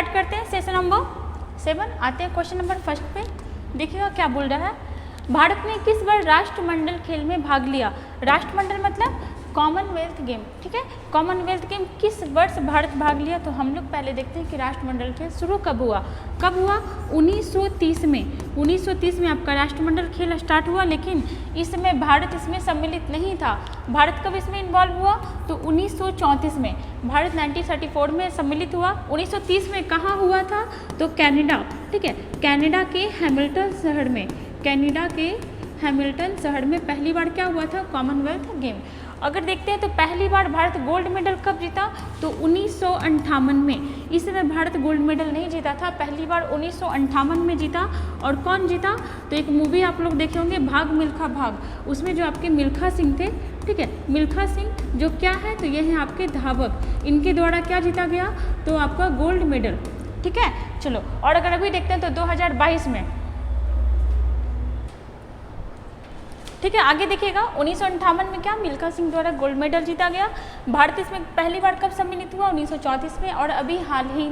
Start करते हैं session number 7। आते हैं क्वेश्चन नंबर फर्स्ट पे। देखिएगा क्या बोल रहा है, भारत ने किस बार राष्ट्रमंडल खेल में भाग लिया। राष्ट्रमंडल मतलब कॉमनवेल्थ गेम, ठीक है। कॉमनवेल्थ गेम किस वर्ष भारत भाग लिया, तो हम लोग पहले देखते हैं कि राष्ट्रमंडल खेल शुरू कब हुआ। कब हुआ? 1930 में। 1930 में आपका राष्ट्रमंडल खेल स्टार्ट हुआ, लेकिन इस समय भारत इसमें सम्मिलित नहीं था। भारत कब इसमें इन्वॉल्व हुआ, तो 1934 में। भारत 1934 में सम्मिलित हुआ। 1930 में कहाँ हुआ था, तो कनाडा, ठीक है, कनाडा के हैमिल्टन शहर में। कनाडा के हैमिल्टन शहर में पहली बार क्या हुआ था, कॉमनवेल्थ गेम। अगर देखते हैं तो पहली बार भारत गोल्ड मेडल कब जीता, तो 1958 में। इस समय भारत गोल्ड मेडल नहीं जीता था, पहली बार 1958 में जीता। और कौन जीता, तो एक मूवी आप लोग देखे होंगे, भाग मिल्खा भाग, उसमें जो आपके मिल्खा सिंह थे, ठीक है, मिल्खा सिंह जो क्या है, तो ये हैं आपके धावक, इनके द्वारा क्या जीता गया, तो आपका गोल्ड मेडल, ठीक है। चलो, और अगर अभी देखते हैं तो 2022 में, ठीक है। आगे देखिएगा 1958 में क्या, मिल्खा सिंह द्वारा गोल्ड मेडल जीता गया। भारत इसमें पहली बार कब सम्मिलित हुआ, 1934 में। और अभी हाल ही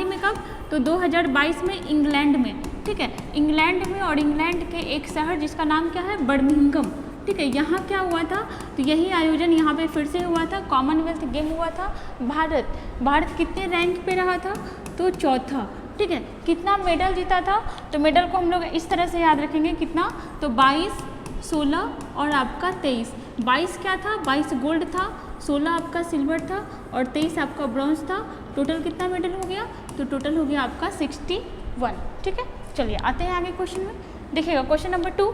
में कब, तो 2022 में इंग्लैंड में, ठीक है, इंग्लैंड में। और इंग्लैंड के एक शहर जिसका नाम क्या है, बर्मिंघम, ठीक है, यहाँ क्या हुआ था, तो यही आयोजन यहाँ पे फिर से हुआ था, कॉमनवेल्थ गेम हुआ था। भारत कितने रैंक पे रहा था, तो चौथा, ठीक है। कितना मेडल जीता था, तो मेडल को हम लोग इस तरह से याद रखेंगे, कितना, तो 22, 16 और आपका 23। 22 क्या था, 22 गोल्ड था, 16 आपका सिल्वर था और 23 आपका ब्रॉन्ज था। टोटल कितना मेडल हो गया, तो टोटल हो गया आपका 61, ठीक है। चलिए आते हैं आगे क्वेश्चन में। देखिएगा क्वेश्चन नंबर 2,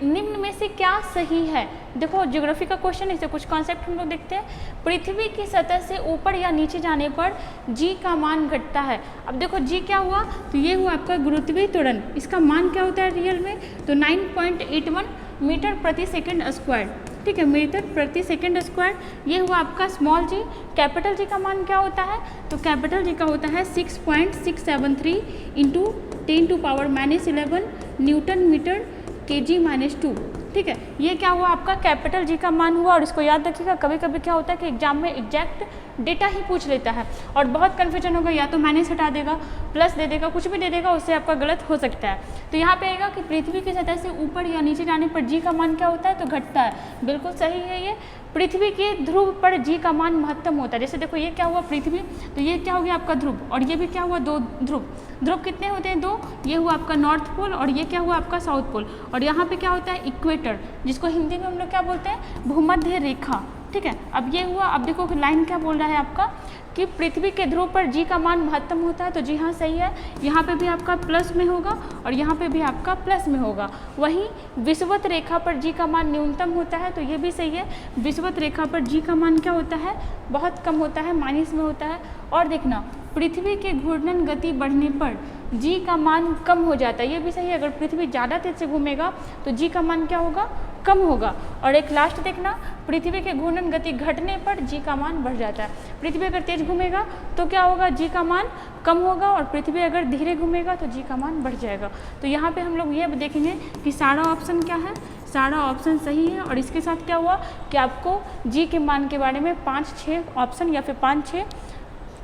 निम्न में से क्या सही है। देखो ज्योग्राफी का क्वेश्चन है, इसे कुछ कॉन्सेप्ट हम लोग देखते हैं। पृथ्वी की सतह से ऊपर या नीचे जाने पर जी का मान घटता है। अब देखो जी क्या हुआ, तो ये हुआ आपका गुरुत्वीय त्वरण, इसका मान क्या होता है रियल में, तो 9.81 मीटर प्रति सेकंड स्क्वायर, ठीक है, मीटर प्रति सेकंड स्क्वायर। ये हुआ आपका स्मॉल जी। कैपिटल जी का मान क्या होता है, तो कैपिटल जी का होता है 6.673 इंटू 10⁻⁻11 न्यूटन मीटर kg-2, ठीक है। ये क्या हुआ आपका कैपिटल जी का मान हुआ। और इसको याद रखिएगा, कभी कभी क्या होता है कि एग्जाम में एग्जैक्ट डेटा ही पूछ लेता है और बहुत कन्फ्यूजन होगा, या तो माइनस हटा देगा, प्लस दे देगा, कुछ भी दे देगा, उससे आपका गलत हो सकता है। तो यहाँ पे आएगा कि पृथ्वी की सतह से ऊपर या नीचे जाने पर जी का मान क्या होता है, तो घटता है। बिल्कुल सही है ये। पृथ्वी के ध्रुव पर जी का मान महत्तम होता है। जैसे देखो ये क्या हुआ पृथ्वी, तो ये क्या हो गया आपका ध्रुव, और ये भी क्या हुआ, 2 ध्रुव। ध्रुव कितने होते हैं, 2। ये हुआ आपका नॉर्थ पोल और ये क्या हुआ आपका साउथ पोल। और यहाँ पे क्या होता है, इक्वेटर, जिसको हिंदी में हम लोग क्या बोलते हैं, भूमध्य रेखा, ठीक है। अब ये हुआ, अब देखो कि लाइन क्या बोल रहा है आपका, कि पृथ्वी के ध्रुव पर जी का मान महत्तम होता है, तो जी हाँ सही है। यहाँ पे भी आपका प्लस में होगा और यहाँ पे भी आपका प्लस में होगा। वहीं विषुवत रेखा पर जी का मान न्यूनतम होता है, तो ये भी सही है। विषुवत रेखा पर जी का मान क्या होता है, बहुत कम होता है, माइनस में होता है। और देखना, पृथ्वी के घूर्णन गति बढ़ने पर जी का मान कम हो जाता है, ये भी सही है। अगर पृथ्वी ज़्यादा तेज से घूमेगा तो जी का मान क्या होगा, कम होगा। और एक लास्ट देखना, पृथ्वी के घूर्णन गति घटने पर जी का मान बढ़ जाता है। पृथ्वी अगर तेज घूमेगा तो क्या होगा, जी का मान कम होगा, और पृथ्वी अगर धीरे घूमेगा तो जी का मान बढ़ जाएगा। तो यहाँ पे हम लोग ये देखेंगे कि सारा ऑप्शन क्या है, सारा ऑप्शन सही है। और इसके साथ क्या हुआ कि आपको जी के मान के बारे में 5-6 ऑप्शन या फिर 5-6,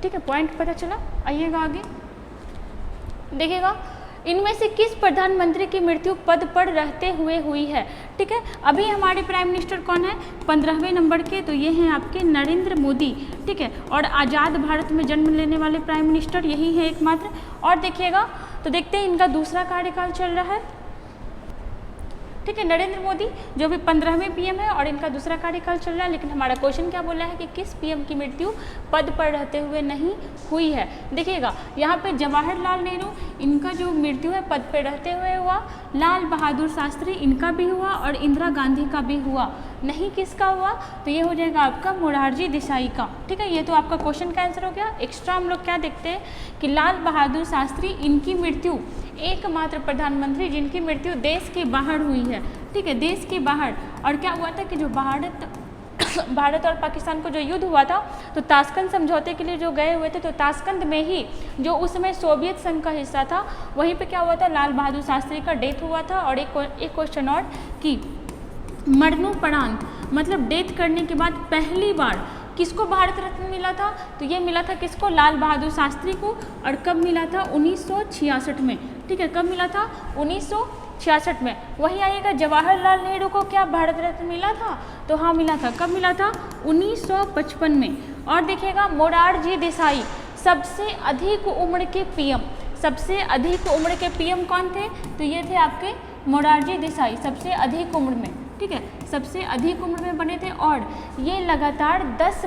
ठीक है, पॉइंट पता चला। आइएगा आगे देखिएगा, इनमें से किस प्रधानमंत्री की मृत्यु पद पर रहते हुए हुई है, ठीक है। अभी हमारे प्राइम मिनिस्टर कौन है, 15वें नंबर के, तो ये हैं आपके नरेंद्र मोदी, ठीक है। और आज़ाद भारत में जन्म लेने वाले प्राइम मिनिस्टर यही है एकमात्र। और देखिएगा, तो देखते हैं इनका दूसरा कार्यकाल चल रहा है, ठीक है। नरेंद्र मोदी जो भी 15वें पीएम है और इनका दूसरा कार्यकाल चल रहा है। लेकिन हमारा क्वेश्चन क्या बोला है कि किस पीएम की मृत्यु पद पर रहते हुए नहीं हुई है। देखिएगा यहाँ पे जवाहरलाल नेहरू, इनका जो मृत्यु है पद पर रहते हुए हुआ। लाल बहादुर शास्त्री, इनका भी हुआ, और इंदिरा गांधी का भी हुआ। नहीं किसका हुआ, तो ये हो जाएगा आपका मोरारजी देसाई का, ठीक है। ये तो आपका क्वेश्चन का आंसर हो गया। एक्स्ट्रा हम लोग क्या देखते हैं कि लाल बहादुर शास्त्री, इनकी मृत्यु एकमात्र प्रधानमंत्री जिनकी मृत्यु देश के बाहर हुई है, ठीक है, देश के बाहर। और क्या हुआ था कि जो भारत और पाकिस्तान को जो युद्ध हुआ था, तो ताशकंद समझौते के लिए जो गए हुए थे, तो ताशकंद में ही जो उस समय सोवियत संघ का हिस्सा था, वहीं पे क्या हुआ था, लाल बहादुर शास्त्री का डेथ हुआ था। और एक क्वेश्चन और कि मरणोपरांत मतलब डेथ करने के बाद किसको भारत रत्न मिला था? तो ये मिला था किसको? लाल बहादुर शास्त्री को। और कब मिला था? 1966 में। ठीक है, कब मिला था? 1966 में। वही आइएगा, जवाहरलाल नेहरू को क्या भारत रत्न मिला था? तो हाँ मिला था। कब मिला था? 1955 में। और देखिएगा मोरारजी देसाई सबसे अधिक उम्र के पीएम, सबसे अधिक उम्र के पीएम कौन थे? तो ये थे आपके मोरारजी देसाई, सबसे अधिक उम्र में। ठीक है, सबसे अधिक उम्र में बने थे और ये लगातार 10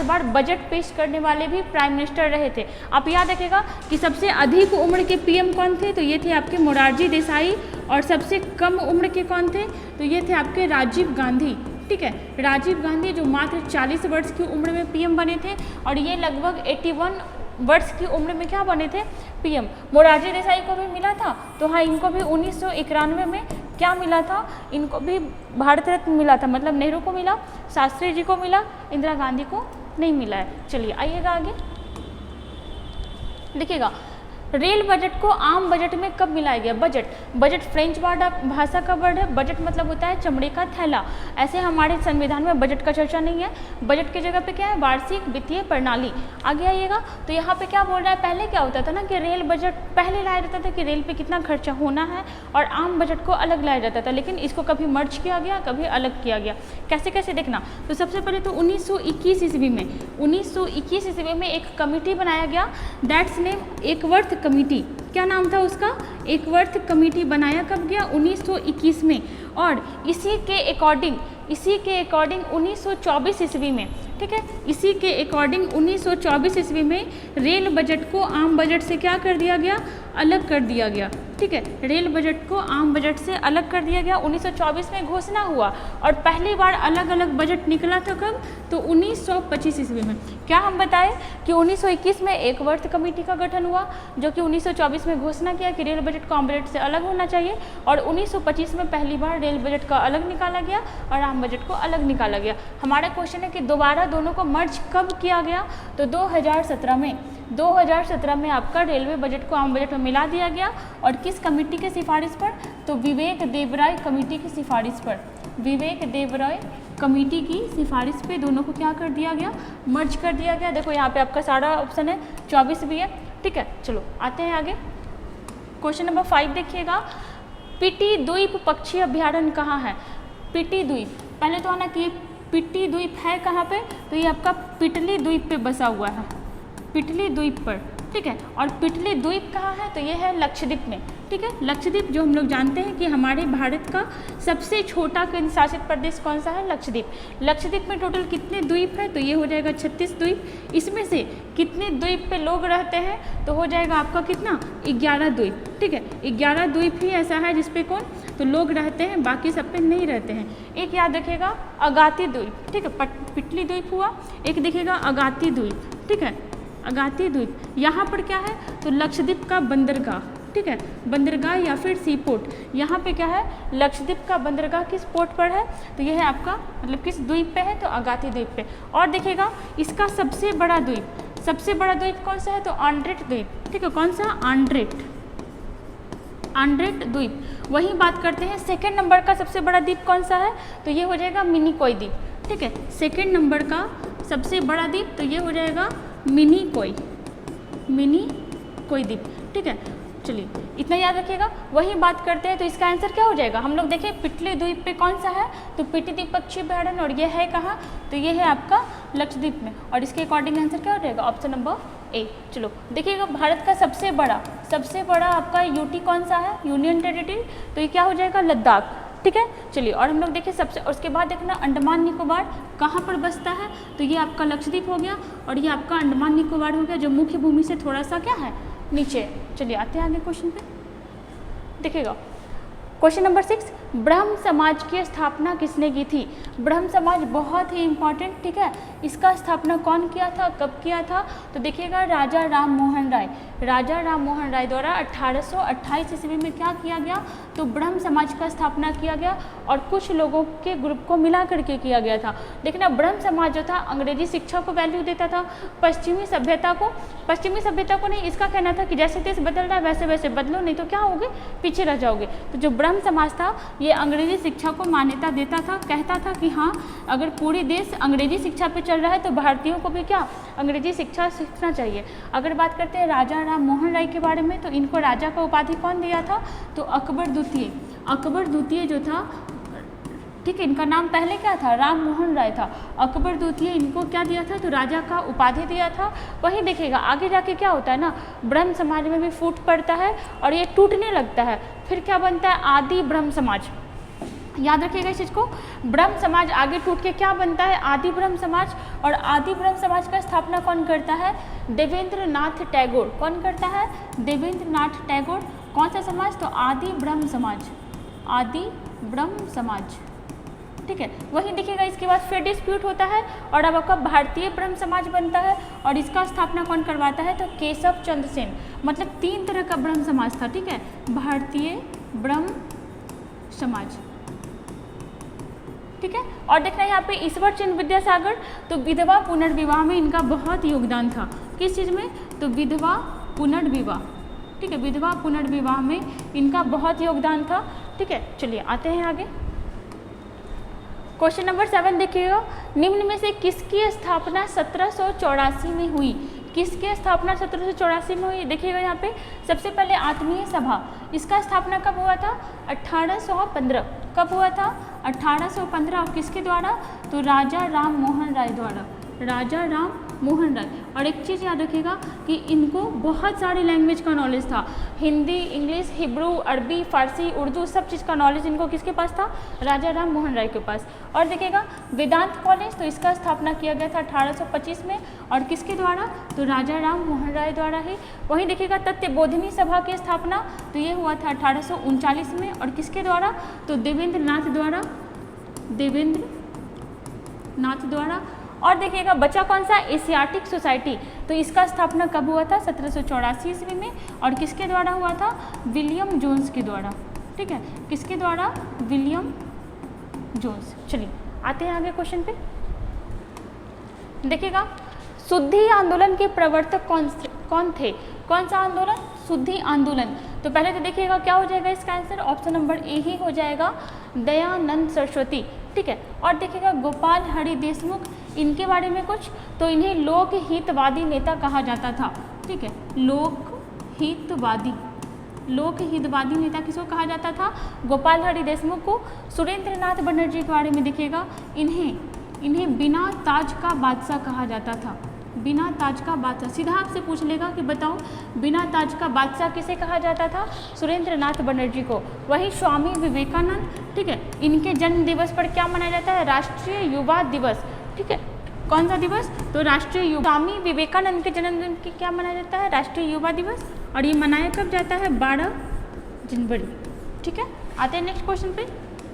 बार बजट पेश करने वाले भी प्राइम मिनिस्टर रहे थे। आप याद रखिएगा कि सबसे अधिक उम्र के पीएम कौन थे? तो ये थे आपके मोरारजी देसाई। और सबसे कम उम्र के कौन थे? तो ये थे आपके राजीव गांधी। ठीक है, राजीव गांधी जो मात्र 40 वर्ष की उम्र में पीएम बने थे और ये लगभग 81 वर्ष की उम्र में क्या बने थे? पीएम। मोरारजी देसाई को भी मिला था, तो हाँ इनको भी 1991 में क्या मिला था? इनको भी भारत रत्न मिला था। मतलब नेहरू को मिला, शास्त्री जी को मिला, इंदिरा गांधी को नहीं मिला है। चलिए आइएगा आगे, देखिएगा रेल बजट को आम बजट में कब मिलाया गया? बजट फ्रेंच भाषा का वर्ड है। बजट मतलब होता है चमड़े का थैला। ऐसे हमारे संविधान में बजट का चर्चा नहीं है। बजट की जगह पे क्या है? वार्षिक वित्तीय प्रणाली। आगे आइएगा, तो यहाँ पे क्या बोल रहा है? पहले क्या होता था ना कि रेल बजट पहले लाया जाता था कि रेल पे कितना खर्चा होना है और आम बजट को अलग लाया जाता था, लेकिन इसको कभी मर्ज किया गया, कभी अलग किया गया। कैसे कैसे देखना, तो सबसे पहले तो 1921 ईस्वी में 1921 ईस्वी में एक कमेटी बनाया गया, दैट्स नेम एकवर्थ कमेटी। क्या नाम था उसका? एकवर्थ कमेटी। बनाया कब गया? 1921 में। और इसी के अकॉर्डिंग 1924 ईस्वी में, ठीक है, इसी के अकॉर्डिंग 1924 ईस्वी में रेल बजट को आम बजट से क्या कर दिया गया? अलग कर दिया गया। ठीक है, रेल बजट को आम बजट से अलग कर दिया गया। 1924 में घोषणा हुआ और पहली बार अलग अलग बजट निकला था कब? तो 1925 ईस्वी में। क्या हम बताएं कि 1921 में एक वर्थ कमेटी का गठन हुआ जो कि 1924 में घोषणा किया कि रेल बजट को आम बजट से अलग होना चाहिए, और 1925 में पहली बार रेल बजट का अलग निकाला गया और आम बजट को अलग निकाला गया। हमारा क्वेश्चन है कि दोबारा दोनों को मर्ज कब किया गया? तो 2017 में आपका रेलवे बजट को आम बजट में मिला दिया गया। और किस कमेटी के सिफारिश पर? तो विवेक देबराय कमेटी की सिफारिश पर। विवेक देबराय कमेटी की सिफारिश पे दोनों को क्या कर दिया गया? मर्ज कर दिया गया। देखो यहाँ पे आपका सारा ऑप्शन है, 24 भी है। ठीक है, चलो आते हैं आगे। क्वेश्चन नंबर 5 देखिएगा, पिटी द्वीप पक्षी अभ्यारण्य कहाँ है? पिटी द्वीप, पहले तो आना कि पिटी द्वीप है कहाँ पे? तो ये आपका पिटली द्वीप पे बसा हुआ है, पिटली द्वीप पर। ठीक है, और पिटली द्वीप कहाँ है? तो ये है लक्षद्वीप में। ठीक है, लक्षद्वीप जो हम लोग जानते हैं कि हमारे भारत का सबसे छोटा केंद्र शासित प्रदेश कौन सा है? लक्षद्वीप। लक्षद्वीप में टोटल कितने द्वीप है? तो ये हो जाएगा 36 द्वीप। इसमें से कितने द्वीप पे लोग रहते हैं? तो हो जाएगा आपका कितना? 11 द्वीप। ठीक है, 11 द्वीप ही ऐसा है जिसपे कौन? तो लोग रहते हैं, बाकी सब पे नहीं रहते हैं। एक याद रखिएगा अगाती द्वीप। ठीक है, पिटली द्वीप हुआ। एक देखिएगा अगाती द्वीप। ठीक है, अगाती द्वीप यहाँ पर क्या है? तो लक्षद्वीप का बंदरगाह। ठीक है, बंदरगाह या फिर सी पोर्ट। यहाँ पे क्या है? लक्षद्वीप का बंदरगाह किस पोर्ट पर है? तो यह है आपका मतलब किस द्वीप पे है? तो अगाती द्वीप पे। और देखिएगा इसका सबसे बड़ा द्वीप कौन सा है? तो आंड्रेट द्वीप। ठीक है, कौन सा? आंड्रेट द्वीप। वही बात करते हैं सेकेंड नंबर का सबसे बड़ा द्वीप कौन सा है? तो ये हो जाएगा मिनिकॉय द्वीप। ठीक है, सेकेंड नंबर का सबसे बड़ा द्वीप तो ये हो जाएगा मिनिकॉय द्वीप। ठीक है, चलिए इतना याद रखिएगा। वही बात करते हैं, तो इसका आंसर क्या हो जाएगा? हम लोग देखें पिटली द्वीप पे कौन सा है? तो पिटली द्वीप पक्षी अभ्यारण्य, और ये है कहाँ? तो ये है आपका लक्षद्वीप में। और इसके अकॉर्डिंग आंसर क्या हो जाएगा? Option number A. चलो देखिएगा भारत का सबसे बड़ा आपका यूटी कौन सा है? Union territory. तो ये क्या हो जाएगा? लद्दाख। ठीक है, चलिए और हम लोग देखिए सबसे, उसके बाद देखना अंडमान निकोबार कहाँ पर बसता है? तो ये आपका लक्षद्वीप हो गया और ये आपका अंडमान निकोबार हो गया जो मुख्य भूमि से थोड़ा सा क्या है? नीचे। चलिए आते हैं आगे क्वेश्चन पे, देखिएगा क्वेश्चन नंबर 6, ब्रह्म समाज की स्थापना किसने की थी? ब्रह्म समाज बहुत ही इंपॉर्टेंट। ठीक है, इसका स्थापना कौन किया था, कब किया था? तो देखिएगा राजा राम मोहन राय द्वारा 1828 ईस्वी में क्या किया गया? तो ब्रह्म समाज का स्थापना किया गया और कुछ लोगों के ग्रुप को मिला करके किया गया था। देखना ब्रह्म समाज जो था अंग्रेजी शिक्षा को वैल्यू देता था, पश्चिमी सभ्यता को नहीं। इसका कहना था कि जैसे देश बदल रहा है वैसे वैसे बदलो, नहीं तो क्या होगे? पीछे रह जाओगे। तो जो ब्रह्म समाज था ये अंग्रेजी शिक्षा को मान्यता देता था, कहता था कि हाँ अगर पूरे देश अंग्रेजी शिक्षा पे चल रहा है तो भारतीयों को भी क्या अंग्रेजी शिक्षा सीखना चाहिए। अगर बात करते हैं राजा राम मोहन राय के बारे में, तो इनको राजा का उपाधि कौन दिया था, तो अकबर द्वितीय। अकबर द्वितीय जो था, ठीक है, इनका नाम पहले क्या था, राम मोहन राय था। अकबर द्वितीय इनको क्या दिया था, तो राजा का उपाधि दिया था। वही देखिएगा आगे जाके क्या होता है ना, ब्रह्म समाज में भी फूट पड़ता है और ये टूटने लगता है, फिर क्या बनता है, आदि ब्रह्म समाज। याद रखिएगा इस चीज़ को, ब्रह्म समाज आगे टूट के क्या बनता है, आदि ब्रह्म समाज। और आदि ब्रह्म समाज का स्थापना कौन करता है, देवेंद्र नाथ टैगोर। कौन करता है, देवेंद्र नाथ टैगोर। कौन सा समाज, तो आदि ब्रह्म समाज, आदि ब्रह्म समाज, ठीक है। वही देखिएगा इसके बाद फिर डिस्प्यूट होता है और अब आपका भारतीय ब्रह्म समाज बनता है और इसका स्थापना कौन करवाता है, तो केशव चंद्र सेन। मतलब 3 तरह का ब्रह्म समाज था, ठीक है, भारतीय ब्रह्म समाज, ठीक है। और देखना यहाँ पे ईश्वर चंद्र विद्यासागर, तो विधवा पुनर्विवाह में इनका बहुत योगदान था। किस चीज़ में, तो विधवा पुनर्विवाह, ठीक है, विधवा पुनर्विवाह में इनका बहुत योगदान था, ठीक है। चलिए आते हैं आगे। क्वेश्चन नंबर 7 देखिएगा, निम्न में से किसकी स्थापना 1784 में हुई। किसकी स्थापना 1784 में हुई, देखिएगा यहाँ पे सबसे पहले आत्मीय सभा, इसका स्थापना कब हुआ था, 1815। कब हुआ था, 1815। और किसके द्वारा, तो राजा राम मोहन राय द्वारा, राजा राम मोहन राय। और एक चीज़ याद रखिएगा कि इनको बहुत सारे लैंग्वेज का नॉलेज था, हिंदी, इंग्लिश, हिब्रू, अरबी, फारसी, उर्दू, सब चीज़ का नॉलेज इनको किसके पास था, राजा राम मोहन राय के पास। और देखिएगा वेदांत कॉलेज, तो इसका स्थापना किया गया था 1825 में और किसके द्वारा, तो राजा राम मोहन राय द्वारा ही। वहीं देखिएगा तथ्य बोधिनी सभा की स्थापना, तो ये हुआ था 1839 में और किसके द्वारा, तो देवेंद्र नाथ द्वारा, देवेंद्र नाथ द्वारा। और देखिएगा बचा कौन सा, एशियाटिक सोसाइटी, तो इसका स्थापना कब हुआ था, 1784 ईस्वी में और किसके द्वारा हुआ था, विलियम जोन्स के द्वारा, ठीक है, किसके द्वारा, विलियम जोन्स। चलिए आते हैं आगे क्वेश्चन पे। देखिएगा शुद्धि आंदोलन के प्रवर्तक कौन थे, कौन सा आंदोलन, शुद्धि आंदोलन। तो पहले तो देखिएगा क्या हो जाएगा इसका आंसर, ऑप्शन नंबर ए ही हो जाएगा, दयानंद सरस्वती, ठीक है। और देखिएगा गोपाल हरि देशमुख, इनके बारे में कुछ, तो इन्हें लोकहितवादी नेता कहा जाता था, ठीक है, लोकहितवादी, लोकहितवादी नेता किसको कहा जाता था, गोपाल हरि देशमुख को। सुरेंद्र नाथ बनर्जी के बारे में देखिएगा, इन्हें बिना ताज का बादशाह कहा जाता था, बिना ताज का बादशाह। सीधा आपसे पूछ लेगा कि बताओ बिना ताज का बादशाह किसे कहा जाता था, सुरेंद्र नाथ बनर्जी को। वही स्वामी विवेकानंद, ठीक है, इनके जन्म दिवस पर क्या मनाया जाता है, राष्ट्रीय युवा दिवस, ठीक है। कौन सा दिवस, तो राष्ट्रीय युवा, स्वामी विवेकानंद के जन्मदिन की क्या मनाया जाता है, राष्ट्रीय युवा दिवस। और ये मनाया कब जाता है, 12 जनवरी, ठीक है। आते हैं नेक्स्ट क्वेश्चन पे।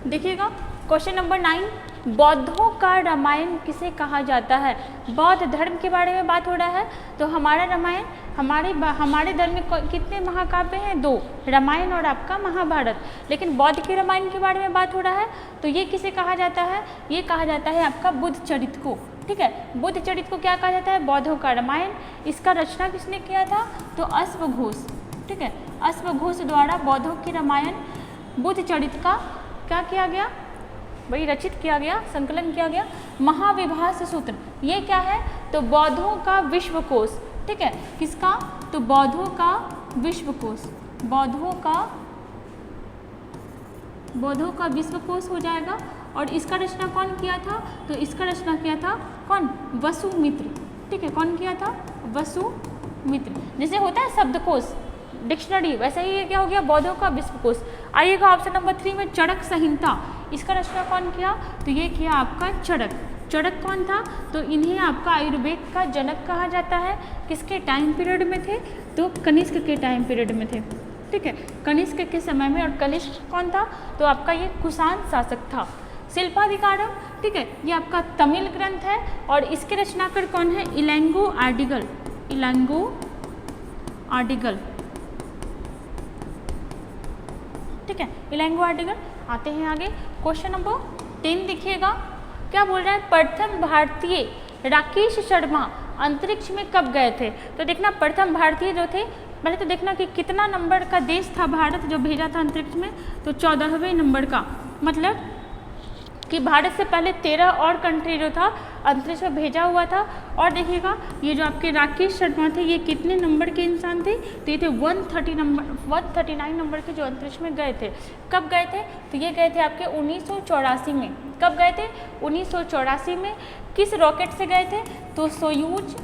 देखिएगा क्वेश्चन नंबर 9, बौद्धों का रामायण किसे कहा जाता है। बौद्ध धर्म के बारे में बात हो रहा है, तो हमारा रामायण, हमारे धर्म में कितने महाकाव्य हैं, 2, रामायण और आपका महाभारत। लेकिन बौद्ध के रामायण के बारे में बात हो रहा है, तो ये किसे कहा जाता है, ये कहा जाता है आपका बुद्ध चरित को, ठीक है। बुद्ध चरित को क्या कहा जाता है, बौद्धों का रामायण। इसका रचना किसने किया था, तो अश्वघोष, ठीक है, अश्वघोष द्वारा बौद्धों की रामायण बुद्ध चरित का क्या किया गया, वही रचित किया गया, संकलन किया गया। महाविभास सूत्र, ये क्या है, तो बौद्धों का विश्वकोश, ठीक है, किसका, तो बौद्धों का विश्वकोश, बौद्धों का विश्वकोश हो जाएगा। और इसका रचना कौन किया था, तो इसका रचना किया था कौन, वसुमित्र, ठीक है, कौन किया था, वसुमित्र। जैसे होता है शब्दकोश, डिक्शनरी, वैसे ही ये क्या हो गया, बौद्धों का विश्वकोश। आइएगा ऑप्शन नंबर 3 में, चरक संहिता, इसका रचना कौन किया, तो ये किया आपका चरक। चरक कौन था, तो इन्हें आपका आयुर्वेद का जनक कहा जाता है। किसके टाइम पीरियड में थे, तो कनिष्क के टाइम पीरियड में थे, ठीक है, कनिष्क के समय में। और कनिष्क कौन था, तो आपका ये कुषाण शासक था। शिल्पाधिकारम, ठीक है, ये आपका तमिल ग्रंथ है और इसके रचनाकार कौन है, इलैंगो आर्डिगल, इलैंगो आर्डिगल, ठीक है, इलैंगो आर्टिकल। आते हैं आगे क्वेश्चन नंबर 10 देखिएगा, क्या बोल रहा है, प्रथम भारतीय राकेश शर्मा अंतरिक्ष में कब गए थे? तो देखना प्रथम भारतीय जो थे, पहले तो देखना कि कितना नंबर का देश था भारत जो भेजा था अंतरिक्ष में, तो 14वें नंबर का, मतलब कि भारत से पहले 13 और कंट्री जो था अंतरिक्ष में भेजा हुआ था। और देखिएगा ये जो आपके राकेश शर्मा थे, ये कितने नंबर के इंसान थे? तो ये थे 139 नंबर के जो अंतरिक्ष में गए थे। कब गए थे? तो ये गए थे आपके 1984 में। कब गए थे? 1984 में। किस रॉकेट से गए थे? तो सोयूज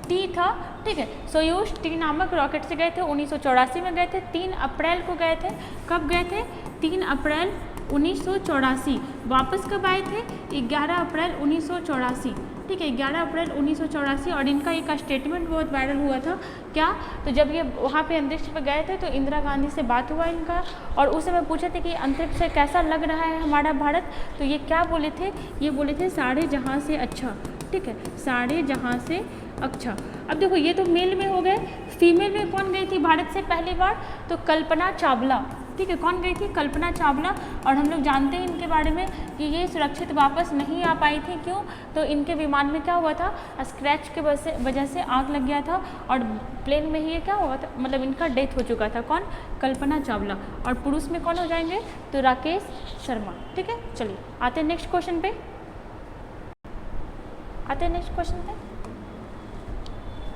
टी था, ठीक है, सोयूज टी नामक रॉकेट से गए थे, 1984 में गए थे। 3 अप्रैल को गए थे। कब गए थे? 3 अप्रैल 1984। वापस कब आए थे? 11 अप्रैल 1984, ठीक है, 11 अप्रैल 1984। और इनका एक स्टेटमेंट बहुत वायरल हुआ था, क्या? तो जब ये वहाँ पे अंतरिक्ष पे गए थे तो इंदिरा गांधी से बात हुआ इनका, और उस समय पूछे थे कि अंतरिक्ष से कैसा लग रहा है हमारा भारत, तो ये क्या बोले थे? ये बोले थे सारे जहाँ से अच्छा, ठीक है, सारे जहाँ से अच्छा। अब देखो ये तो मेल में हो गए, फीमेल में कौन गई थी भारत से पहली बार? तो कल्पना चावला, ठीक है, कौन गई थी? कल्पना चावला। और हम लोग जानते हैं इनके बारे में कि ये सुरक्षित वापस नहीं आ पाई थी। क्यों? तो इनके विमान में क्या हुआ था? स्क्रैच के वजह से आग लग गया था, और प्लेन में ही ये क्या हुआ था, मतलब इनका डेथ हो चुका था। कौन? कल्पना चावला। और पुरुष में कौन हो जाएंगे? तो राकेश शर्मा, ठीक है। चलिए आते हैं नेक्स्ट क्वेश्चन पे,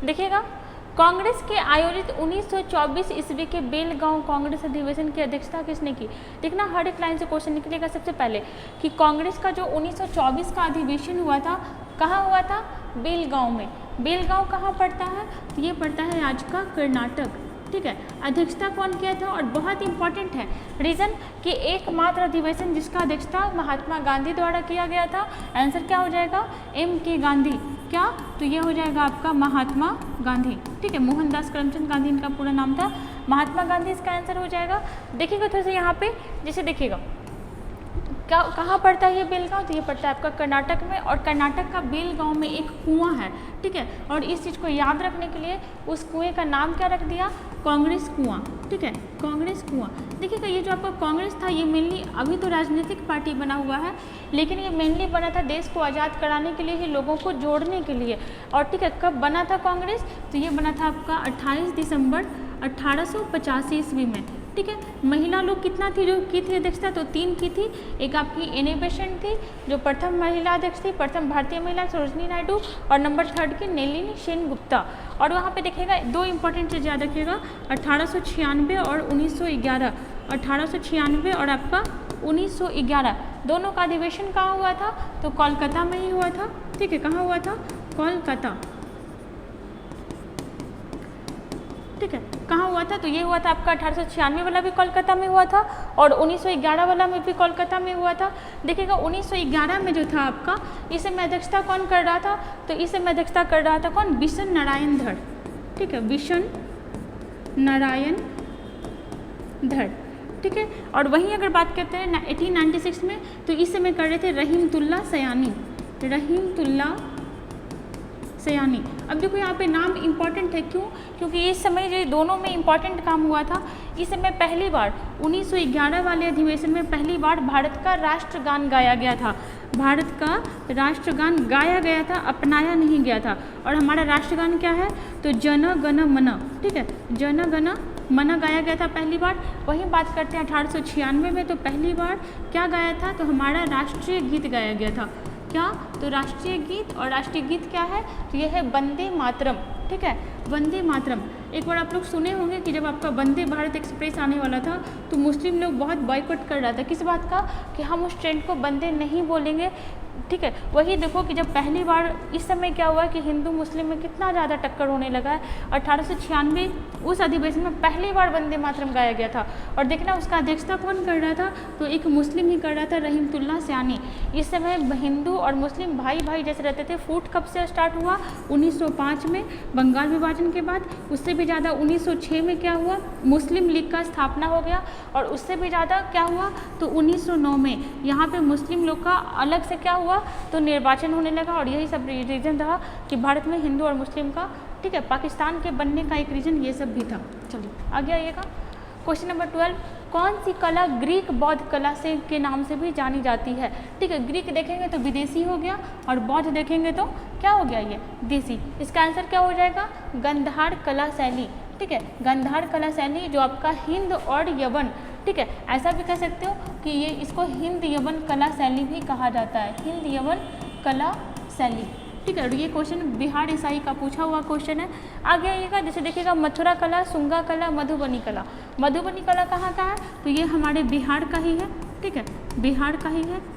देखिएगा, कांग्रेस के आयोजित 1924 ईस्वी के बेलगांव कांग्रेस अधिवेशन की अध्यक्षता किसने की? देखना हर एक लाइन से क्वेश्चन निकलेगा। सबसे पहले कि कांग्रेस का जो 1924 का अधिवेशन हुआ था, कहाँ हुआ था? बेलगांव में। बेलगांव कहाँ पड़ता है? तो ये पड़ता है आज का कर्नाटक, ठीक है। अध्यक्षता कौन किया था? और बहुत इंपॉर्टेंट है रीज़न कि एकमात्र अधिवेशन जिसका अध्यक्षता महात्मा गांधी द्वारा किया गया था। आंसर क्या हो जाएगा? M.K. गांधी। क्या? तो ये हो जाएगा आपका महात्मा गांधी, ठीक है। मोहनदास करमचंद गांधी इनका पूरा नाम था, महात्मा गांधी इसका आंसर हो जाएगा। देखिएगा थोड़ा सा यहाँ पे, जैसे देखिएगा क्या कहाँ पड़ता है ये बेलगांव? तो ये पड़ता है आपका कर्नाटक में, और कर्नाटक का बेलगांव में एक कुआं है, ठीक है। और इस चीज़ को याद रखने के लिए उस कुएं का नाम क्या रख दिया? कांग्रेस कुआं, ठीक है, कांग्रेस कुआं। देखिएगा ये जो आपका कांग्रेस था, ये मेनली अभी तो राजनीतिक पार्टी बना हुआ है, लेकिन ये मेनली बना था देश को आज़ाद कराने के लिए ही, लोगों को जोड़ने के लिए। और ठीक है, कब बना था कांग्रेस? तो ये बना था आपका 28 दिसंबर 1885 ईस्वी में, ठीक है। महिला लोग कितना थी जो की थी अध्यक्षता? तो 3 की थी। एक आपकी एनी बेसेंट थी जो प्रथम महिला अध्यक्ष थी, प्रथम भारतीय महिला सरोजनी नायडू, और नंबर 3 की नलिनी सेनगुप्ता। और वहाँ पे देखिएगा 2 इंपॉर्टेंट चीज़ याद रखिएगा, 1896 और 1911। 1896 और आपका 1911 दोनों का अधिवेशन कहाँ हुआ था? तो कोलकाता में ही हुआ था, ठीक है। कहाँ हुआ था? कोलकाता, ठीक है। कहाँ हुआ था? तो ये हुआ था आपका 1896 वाला भी कोलकाता में हुआ था, और 1911 वाला में भी कोलकाता में हुआ था। देखिएगा 1911 में जो था आपका, इस समय अध्यक्षता कौन कर रहा था? तो इस समय अध्यक्षता कर रहा था कौन? बिशन नारायण धड़, ठीक है, बिशन नारायण धड़, ठीक है। और वहीं अगर बात करते हैं 1896 में, तो इस समय कर रहे थे रहीमतुल्ला सयानी, रहीमतुल्ला सयानी। अब देखो यहाँ पे नाम इंपॉर्टेंट है, क्यों? क्योंकि इस समय जो दोनों में इंपॉर्टेंट काम हुआ था। इस समय पहली बार 1911 वाले अधिवेशन में पहली बार भारत का राष्ट्रगान गाया गया था। भारत का राष्ट्रगान गाया गया था, अपनाया नहीं गया था। और हमारा राष्ट्रगान क्या है? तो जन गण मन, ठीक है, जन गण मन गाया गया था पहली बार। वहीं बात करते हैं 1896 में, तो पहली बार क्या गाया था? तो हमारा राष्ट्रीय गीत गाया गया था। क्या? तो राष्ट्रीय गीत, और राष्ट्रीय गीत क्या है? तो यह है वंदे मातरम, ठीक है, वंदे मातरम। एक बार आप लोग सुने होंगे कि जब आपका वंदे भारत एक्सप्रेस आने वाला था तो मुस्लिम लोग बहुत बॉयकॉट कर रहा था। किस बात का? कि हम उस ट्रेन को वंदे नहीं बोलेंगे, ठीक है। वही देखो कि जब पहली बार इस समय क्या हुआ कि हिंदू मुस्लिम में कितना ज़्यादा टक्कर होने लगा है। 1896 उस अधिवेशन में पहली बार वंदे मातरम गाया गया था। और देखना उसका अध्यक्षता कौन कर रहा था? तो एक मुस्लिम ही कर रहा था, रहीमतुल्ला सयानी। इस समय हिंदू और मुस्लिम भाई भाई जैसे रहते थे। फूट कब से स्टार्ट हुआ? 1905 में, बंगाल विभाजन के बाद। उससे भी ज़्यादा 1906 में क्या हुआ? मुस्लिम लीग का स्थापना हो गया। और उससे भी ज़्यादा क्या हुआ? तो 1909 में यहाँ पे मुस्लिम लोग का अलग से क्या हुआ? तो निर्वाचन होने लगा। और यही सब रीज़न रहा कि भारत में हिंदू और मुस्लिम का, ठीक है, पाकिस्तान के बनने का एक रीज़न ये सब भी था। चलिए आगे आइएगा। क्वेश्चन नंबर 12, कौन सी कला ग्रीक बौद्ध कला से के नाम से भी जानी जाती है? ठीक है, ग्रीक देखेंगे तो विदेशी हो गया और बौद्ध देखेंगे तो क्या हो गया, ये देसी। इसका आंसर क्या हो जाएगा, गंधार कला शैली। ठीक है, गंधार कला शैली जो आपका हिंद और यवन, ठीक है, ऐसा भी कह सकते हो कि ये इसको हिंद यवन कला शैली भी कहा जाता है, हिंद यवन कला शैली। ठीक है, और ये क्वेश्चन बिहार ईसाई का पूछा हुआ क्वेश्चन है। आगे आइएगा, जैसे देखिएगा मथुरा कला, शुंगा कला, मधुबनी कला। मधुबनी कला कहाँ का है, तो ये हमारे बिहार का ही है। ठीक है, बिहार का ही है।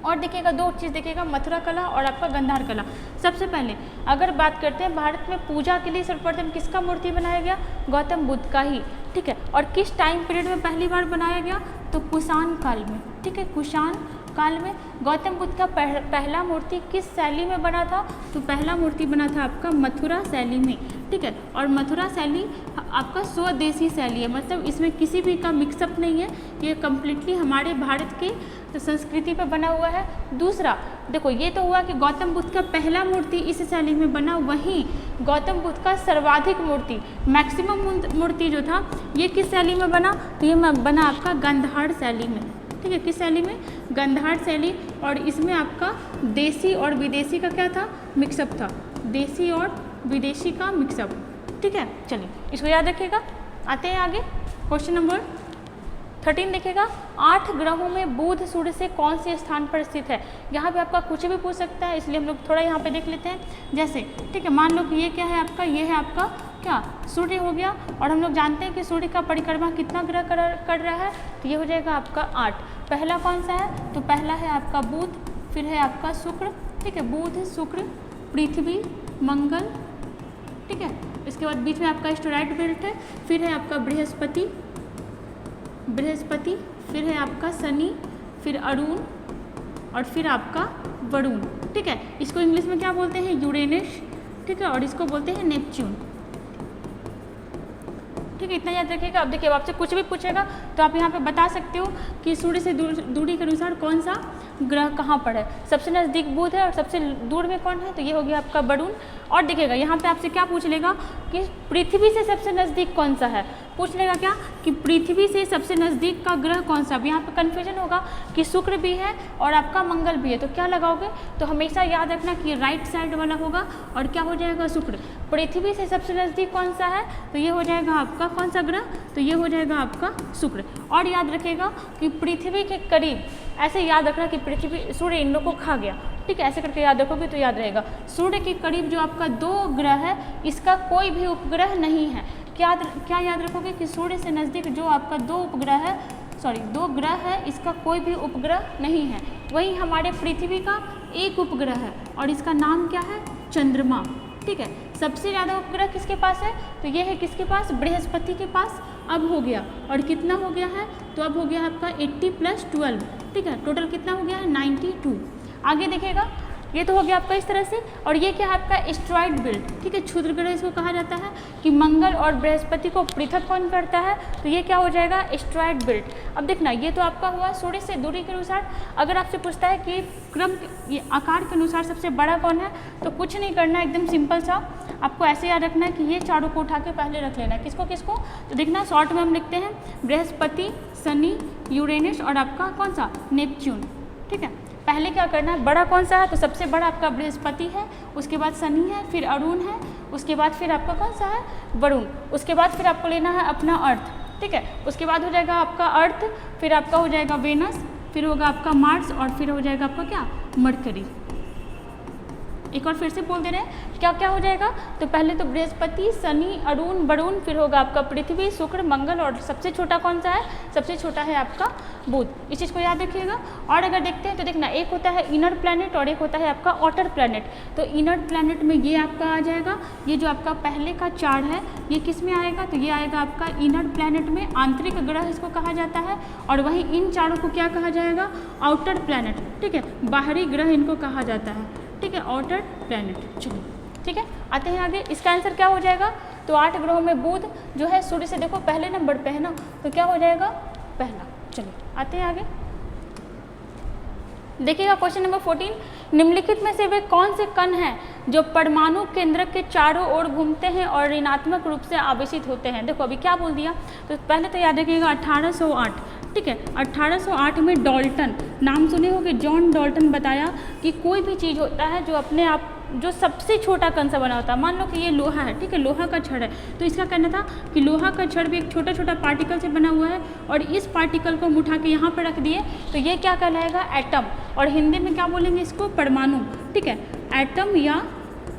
और देखिएगा दो चीज़ देखिएगा, मथुरा कला और आपका गंधार कला। सबसे पहले अगर बात करते हैं भारत में पूजा के लिए सर्वप्रथम किसका मूर्ति बनाया गया, गौतम बुद्ध का ही। ठीक है, और किस टाइम पीरियड में पहली बार बनाया गया, तो कुषाण काल में। ठीक है, कुषाण काल में। गौतम बुद्ध का पहला मूर्ति किस शैली में बना था, तो पहला मूर्ति बना था आपका मथुरा शैली में। ठीक है, और मथुरा शैली आपका स्वदेशी शैली है, मतलब इसमें किसी भी का मिक्सअप नहीं है, ये कम्प्लीटली हमारे भारत की संस्कृति पे बना हुआ है। दूसरा देखो, ये तो हुआ कि गौतम बुद्ध का पहला मूर्ति इस शैली में बना, वहीं गौतम बुद्ध का सर्वाधिक मूर्ति, मैक्सिमम मूर्ति जो था, ये किस शैली में बना, तो ये बना आपका गंधार शैली में। ठीक है, किस शैली में, गंधार शैली। और इसमें आपका देसी और विदेशी का क्या था, मिक्सअप था, देसी और विदेशी का मिक्सअप। ठीक है, चलिए इसको याद रखिएगा। आते हैं आगे, क्वेश्चन नंबर 13 देखिएगा, 8 ग्रहों में बुध सूर्य से कौन से स्थान पर स्थित है? यहाँ पे आपका कुछ भी पूछ सकता है, इसलिए हम लोग थोड़ा यहाँ पे देख लेते हैं। जैसे ठीक है, मान लो कि ये क्या है आपका, ये है आपका क्या, सूर्य हो गया, और हम लोग जानते हैं कि सूर्य का परिक्रमा कितना ग्रह कर रहा है, तो ये हो जाएगा आपका 8। पहला कौन सा है, तो पहला है आपका बुध, फिर है आपका शुक्र। ठीक है, बुध, शुक्र, पृथ्वी, मंगल। ठीक है, इसके बाद बीच में आपका एस्टेरॉयड बेल्ट है, फिर है आपका बृहस्पति, फिर है आपका शनि, फिर अरुण, और फिर आपका वरुण। ठीक है, इसको इंग्लिश में क्या बोलते हैं, यूरेनस। ठीक है, और इसको बोलते हैं नेपच्यून। ठीक है, इतना याद रखिएगा। अब देखिए, आपसे कुछ भी पूछेगा तो आप यहाँ पे बता सकते हो कि सूर्य से दूरी के अनुसार कौन सा ग्रह कहाँ पर है। सबसे नज़दीक बुध है और सबसे दूर में कौन है, तो ये हो गया आपका वरुण। और देखिएगा यहाँ पे आपसे क्या पूछ लेगा कि पृथ्वी से सबसे नज़दीक कौन सा है, पूछ लेगा क्या कि पृथ्वी से सबसे नज़दीक का ग्रह कौन सा। अब यहाँ पे कन्फ्यूजन होगा कि शुक्र भी है और आपका मंगल भी है, तो क्या लगाओगे, तो हमेशा याद रखना कि राइट साइड वाला होगा और क्या हो जाएगा, शुक्र। पृथ्वी से सबसे नज़दीक कौन सा है, तो ये हो जाएगा आपका कौन सा ग्रह, तो ये हो जाएगा आपका शुक्र। और याद रखिएगा कि पृथ्वी के करीब, ऐसे याद रखना कि पृथ्वी सूर्य इन लोगों को खा गया। ठीक है, ऐसे करके याद रखोगे तो याद रहेगा। सूर्य के करीब जो आपका 2 ग्रह है, इसका कोई भी उपग्रह नहीं है। क्या याद रखोगे कि सूर्य से नज़दीक जो आपका 2 ग्रह है, इसका कोई भी उपग्रह नहीं है। वहीं हमारे पृथ्वी का एक उपग्रह है और इसका नाम क्या है, चंद्रमा। ठीक है, सबसे ज़्यादा उपग्रह किसके पास है, तो ये है किसके पास, बृहस्पति के पास। अब हो गया, और कितना हो गया है, तो अब हो गया आपका 80 + 12। ठीक है, टोटल कितना हो गया है, 92। आगे देखिएगा, ये तो हो गया आपका इस तरह से। और ये क्या है आपका एस्टेरॉयड बेल्ट। ठीक है, क्षुद्र ग्रह इसको कहा जाता है कि मंगल और बृहस्पति को पृथक कौन करता है, तो ये क्या हो जाएगा, एस्टेरॉयड बेल्ट। अब देखना, ये तो आपका हुआ सूर्य से दूरी के अनुसार। अगर आपसे पूछता है कि क्रम ये आकार के अनुसार सबसे बड़ा कौन है, तो कुछ नहीं करना, एकदम सिंपल सा आपको ऐसे याद रखना है कि ये चारों को उठा के पहले रख लेना है। किसको किसको, तो देखना शॉर्ट में हम लिखते हैं बृहस्पति, शनि, यूरेनस और आपका कौन सा, नेपच्यून। ठीक है, पहले क्या करना है, बड़ा कौन सा है, तो सबसे बड़ा आपका बृहस्पति है, उसके बाद शनि है, फिर अरुण है, उसके बाद फिर आपका कौन सा है, वरुण। उसके बाद फिर आपको लेना है अपना अर्थ। ठीक है, उसके बाद हो जाएगा आपका अर्थ, फिर आपका हो जाएगा वेनस, फिर होगा आपका मार्स और फिर हो जाएगा आपका क्या, मरकरी। एक और फिर से बोल दे रहे हैं, क्या क्या हो जाएगा, तो पहले तो बृहस्पति, शनि, अरुण, वरुण, फिर होगा आपका पृथ्वी, शुक्र, मंगल और सबसे छोटा कौन सा है, सबसे छोटा है आपका बुध। इस चीज़ को याद रखिएगा। और अगर देखते हैं तो देखना, एक होता है इनर प्लैनेट और एक होता है आपका आउटर प्लैनेट। तो इनर प्लैनेट में ये आपका आ जाएगा, ये जो आपका पहले का चार्ट है ये किस में आएगा, तो ये आएगा आपका इनर प्लैनेट में, आंतरिक ग्रह इसको कहा जाता है। और वहीं इन चारों को क्या कहा जाएगा, आउटर प्लैनेट। ठीक है, बाहरी ग्रह इनको कहा जाता है। ठीक है, आउटर प्लैनेट। चलिए ठीक है, आते हैं आगे। इसका आंसर क्या हो जाएगा, तो 8 ग्रहों में बुध जो है सूर्य से देखो पहले नंबर पे है ना, तो क्या हो जाएगा, पहला। चलिए आते हैं आगे, देखिएगा क्वेश्चन नंबर 14, निम्नलिखित में से वे कौन से कण हैं जो परमाणु केंद्रक के चारों ओर घूमते हैं और ऋणात्मक रूप से आवेशित होते हैं। देखो अभी क्या बोल दिया, तो पहले तो याद रखिएगा 1808, ठीक है। 1808 में डाल्टन, नाम सुने होंगे, जॉन डाल्टन बताया कि कोई भी चीज़ होता है जो अपने आप जो सबसे छोटा कण से बना होता है। मान लो कि ये लोहा है, ठीक है, लोहा का छड़ है, तो इसका कहना था कि लोहा का छड़ भी एक छोटा छोटा पार्टिकल से बना हुआ है और इस पार्टिकल को हम उठा के यहाँ पर रख दिए तो ये क्या कहलाएगा, एटम। और हिंदी में क्या बोलेंगे इसको, परमाणु, ठीक है, एटम या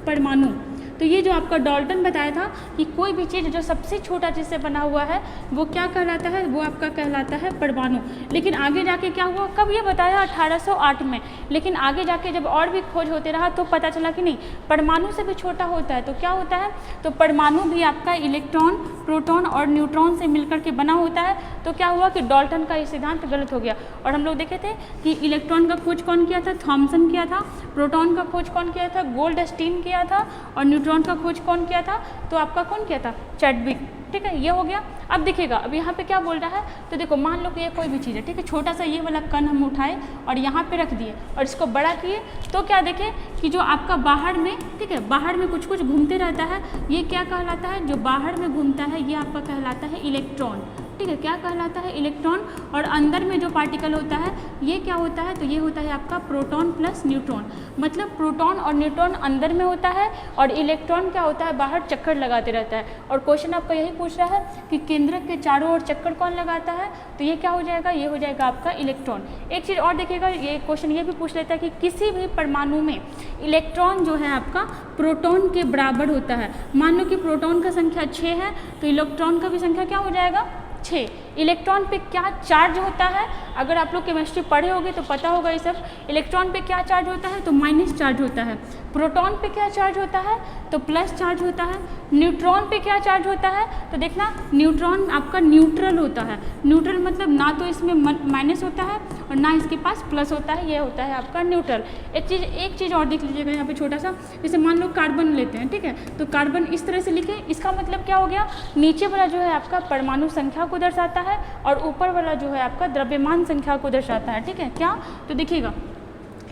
परमाणु। तो ये जो आपका डाल्टन बताया था कि कोई भी चीज़ जो सबसे छोटा चीज़ से बना हुआ है वो क्या कहलाता है, वो आपका कहलाता है परमाणु। लेकिन आगे जाके क्या हुआ, कब ये बताया, 1808 में। लेकिन आगे जाके जब और भी खोज होते रहा तो पता चला कि नहीं, परमाणु से भी छोटा होता है। तो क्या होता है, तो परमाणु भी आपका इलेक्ट्रॉन, प्रोटॉन और न्यूट्रॉन से मिलकर के बना होता है। तो क्या हुआ कि डाल्टन का ये सिद्धांत गलत हो गया। और हम लोग देखे थे कि इलेक्ट्रॉन का खोज कौन किया था, थॉमसन किया था। प्रोटॉन का खोज कौन किया था, गोल्डस्टीन किया था। और न्यूट्रॉन का खोज कौन किया था, तो आपका कौन किया था, चैडविक, ठीक है। ये हो गया। अब देखिएगा अब यहाँ पे क्या बोल रहा है, तो देखो मान लो कि ये कोई भी चीज़ है, ठीक है, छोटा सा ये वाला कण हम उठाए और यहाँ पे रख दिए और इसको बड़ा किए, तो क्या देखें कि जो आपका बाहर में, ठीक है, बाहर में कुछ कुछ घूमते रहता है, ये क्या कहलाता है, जो बाहर में घूमता है ये आपका कहलाता है इलेक्ट्रॉन, ठीक है, क्या कहलाता है, इलेक्ट्रॉन। और अंदर में जो पार्टिकल होता है ये क्या होता है, तो ये होता है आपका प्रोटॉन प्लस न्यूट्रॉन। मतलब प्रोटॉन और न्यूट्रॉन अंदर में होता है और इलेक्ट्रॉन क्या होता है, बाहर चक्कर लगाते रहता है। और क्वेश्चन आपका यही पूछ रहा है कि केंद्रक के चारों ओर चक्कर कौन लगाता है, तो ये क्या हो जाएगा, ये हो जाएगा आपका इलेक्ट्रॉन। एक चीज़ और देखिएगा, ये क्वेश्चन ये भी पूछ लेता है कि किसी भी परमाणु में इलेक्ट्रॉन जो है आपका प्रोटॉन के बराबर होता है। मान लो कि प्रोटॉन का संख्या 6 है तो इलेक्ट्रॉन का भी संख्या क्या हो जाएगा, 6। इलेक्ट्रॉन पे क्या चार्ज होता है, अगर आप लोग केमिस्ट्री पढ़े होंगे तो पता होगा ये सब। इलेक्ट्रॉन पे क्या चार्ज होता है, तो माइनस चार्ज होता है। प्रोटॉन पे क्या चार्ज होता है, तो प्लस चार्ज होता है। न्यूट्रॉन पे क्या चार्ज होता है, तो देखना न्यूट्रॉन आपका न्यूट्रल होता है। न्यूट्रल मतलब ना तो इसमें माइनस होता है और ना इसके पास प्लस होता है, ये होता है आपका न्यूट्रल। एक चीज़ और देख लीजिएगा यहाँ पे छोटा सा, जैसे मान लो कार्बन लेते हैं, ठीक है, तो कार्बन इस तरह से लिखे, इसका मतलब क्या हो गया, नीचे वाला जो है आपका परमाणु संख्या को दर्शाता है और ऊपर वाला जो है आपका द्रव्यमान संख्या को दर्शाता है, ठीक है। क्या, तो देखिएगा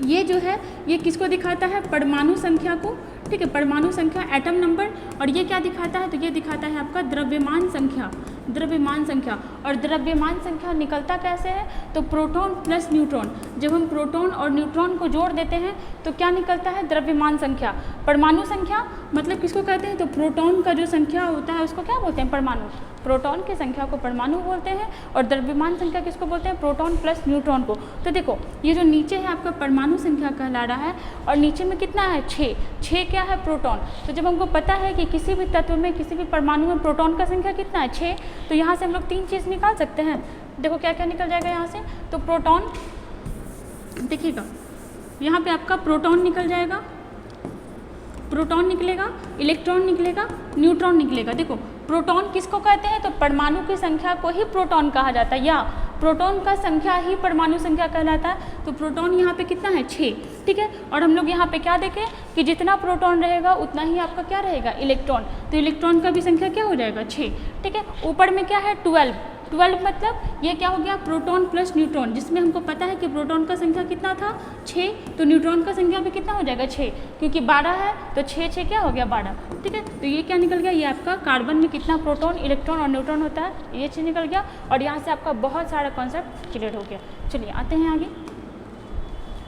ये जो है ये किसको दिखाता है, परमाणु संख्या को, ठीक है, परमाणु संख्या, एटम नंबर। और ये क्या दिखाता है, तो ये दिखाता है आपका द्रव्यमान संख्या, द्रव्यमान संख्या। और द्रव्यमान संख्या निकलता कैसे है, तो प्रोटॉन प्लस न्यूट्रॉन। जब हम प्रोटॉन और न्यूट्रॉन को जोड़ देते हैं तो क्या निकलता है, द्रव्यमान संख्या। परमाणु संख्या मतलब किसको कहते हैं, तो प्रोटॉन का जो संख्या होता है उसको क्या बोलते हैं, परमाणु। प्रोटॉन की संख्या को परमाणु बोलते हैं और द्रव्यमान संख्या किसको बोलते हैं, प्रोटॉन प्लस न्यूट्रॉन को। तो देखो ये जो नीचे है आपका परमाणु संख्या कहला रहा है और नीचे में कितना है, 6 क्या है, प्रोटॉन। तो जब हमको पता है कि किसी भी तत्व में, किसी भी परमाणु में प्रोटॉन का संख्या कितना है, 6, तो यहाँ से हम लोग 3 चीज़ निकाल सकते हैं। देखो क्या क्या निकल जाएगा यहाँ से, तो प्रोटॉन, देखिएगा यहाँ पे आपका प्रोटॉन निकल जाएगा, प्रोटॉन निकलेगा, इलेक्ट्रॉन निकलेगा, न्यूट्रॉन निकलेगा। देखो प्रोटॉन किसको कहते हैं, तो परमाणु की संख्या को ही प्रोटॉन कहा जाता है, या प्रोटॉन का संख्या ही परमाणु संख्या कहलाता है। तो प्रोटॉन यहाँ पे कितना है, 6, ठीक है। और हम लोग यहाँ पे क्या देखें कि जितना प्रोटॉन रहेगा उतना ही आपका क्या रहेगा, इलेक्ट्रॉन। तो इलेक्ट्रॉन का भी संख्या क्या हो जाएगा, 6, ठीक है। ऊपर में क्या है, 12 मतलब ये क्या हो गया, प्रोटॉन प्लस न्यूट्रॉन, जिसमें हमको पता है कि प्रोटॉन का संख्या कितना था, 6, तो न्यूट्रॉन का संख्या भी कितना हो जाएगा, 6, क्योंकि 12 है तो 6 क्या हो गया, 12, ठीक है। तो ये क्या निकल गया, ये आपका कार्बन में कितना प्रोटॉन, इलेक्ट्रॉन और न्यूट्रॉन होता है, ये चीज़ निकल गया। और यहाँ से आपका बहुत सारा कॉन्सेप्ट क्लियर हो गया। चलिए आते हैं आगे,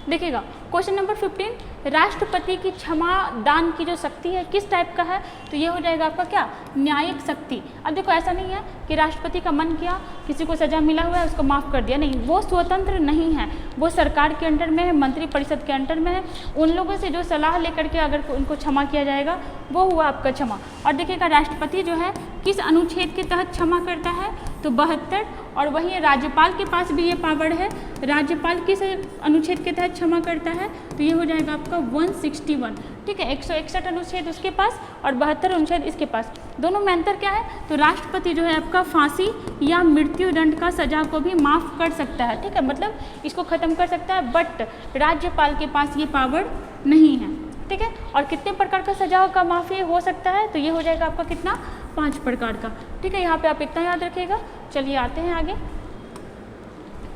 देखिएगा क्वेश्चन नंबर 15, राष्ट्रपति की क्षमा दान की जो शक्ति है किस टाइप का है, तो ये हो जाएगा आपका क्या, न्यायिक शक्ति। अब देखो ऐसा नहीं है कि राष्ट्रपति का मन किया, किसी को सजा मिला हुआ है उसको माफ़ कर दिया, नहीं, वो स्वतंत्र नहीं है, वो सरकार के अंडर में है, मंत्रिपरिषद के अंडर में है। उन लोगों से जो सलाह लेकर के अगर उनको क्षमा किया जाएगा वो हुआ आपका क्षमा। और देखिएगा राष्ट्रपति जो है किस अनुच्छेद के तहत क्षमा करता है, तो 72। और वहीं राज्यपाल के पास भी ये पावर है, राज्यपाल किस अनुच्छेद के तहत क्षमा करता है, तो ये हो जाएगा आपका 161, ठीक है। 161 अनुच्छेद उसके पास और 72 अनुच्छेद इसके पास। दोनों में अंतर क्या है, तो राष्ट्रपति जो है आपका फांसी या मृत्यु दंड का सजा को भी माफ़ कर सकता है, ठीक है, मतलब इसको ख़त्म कर सकता है, बट राज्यपाल के पास ये पावर नहीं है, ठीक है। और कितने प्रकार का सजा का माफ़ी हो सकता है, तो ये हो जाएगा आपका कितना, 5 प्रकार का, ठीक है। यहाँ पे आप इतना याद रखिएगा। चलिए आते हैं आगे,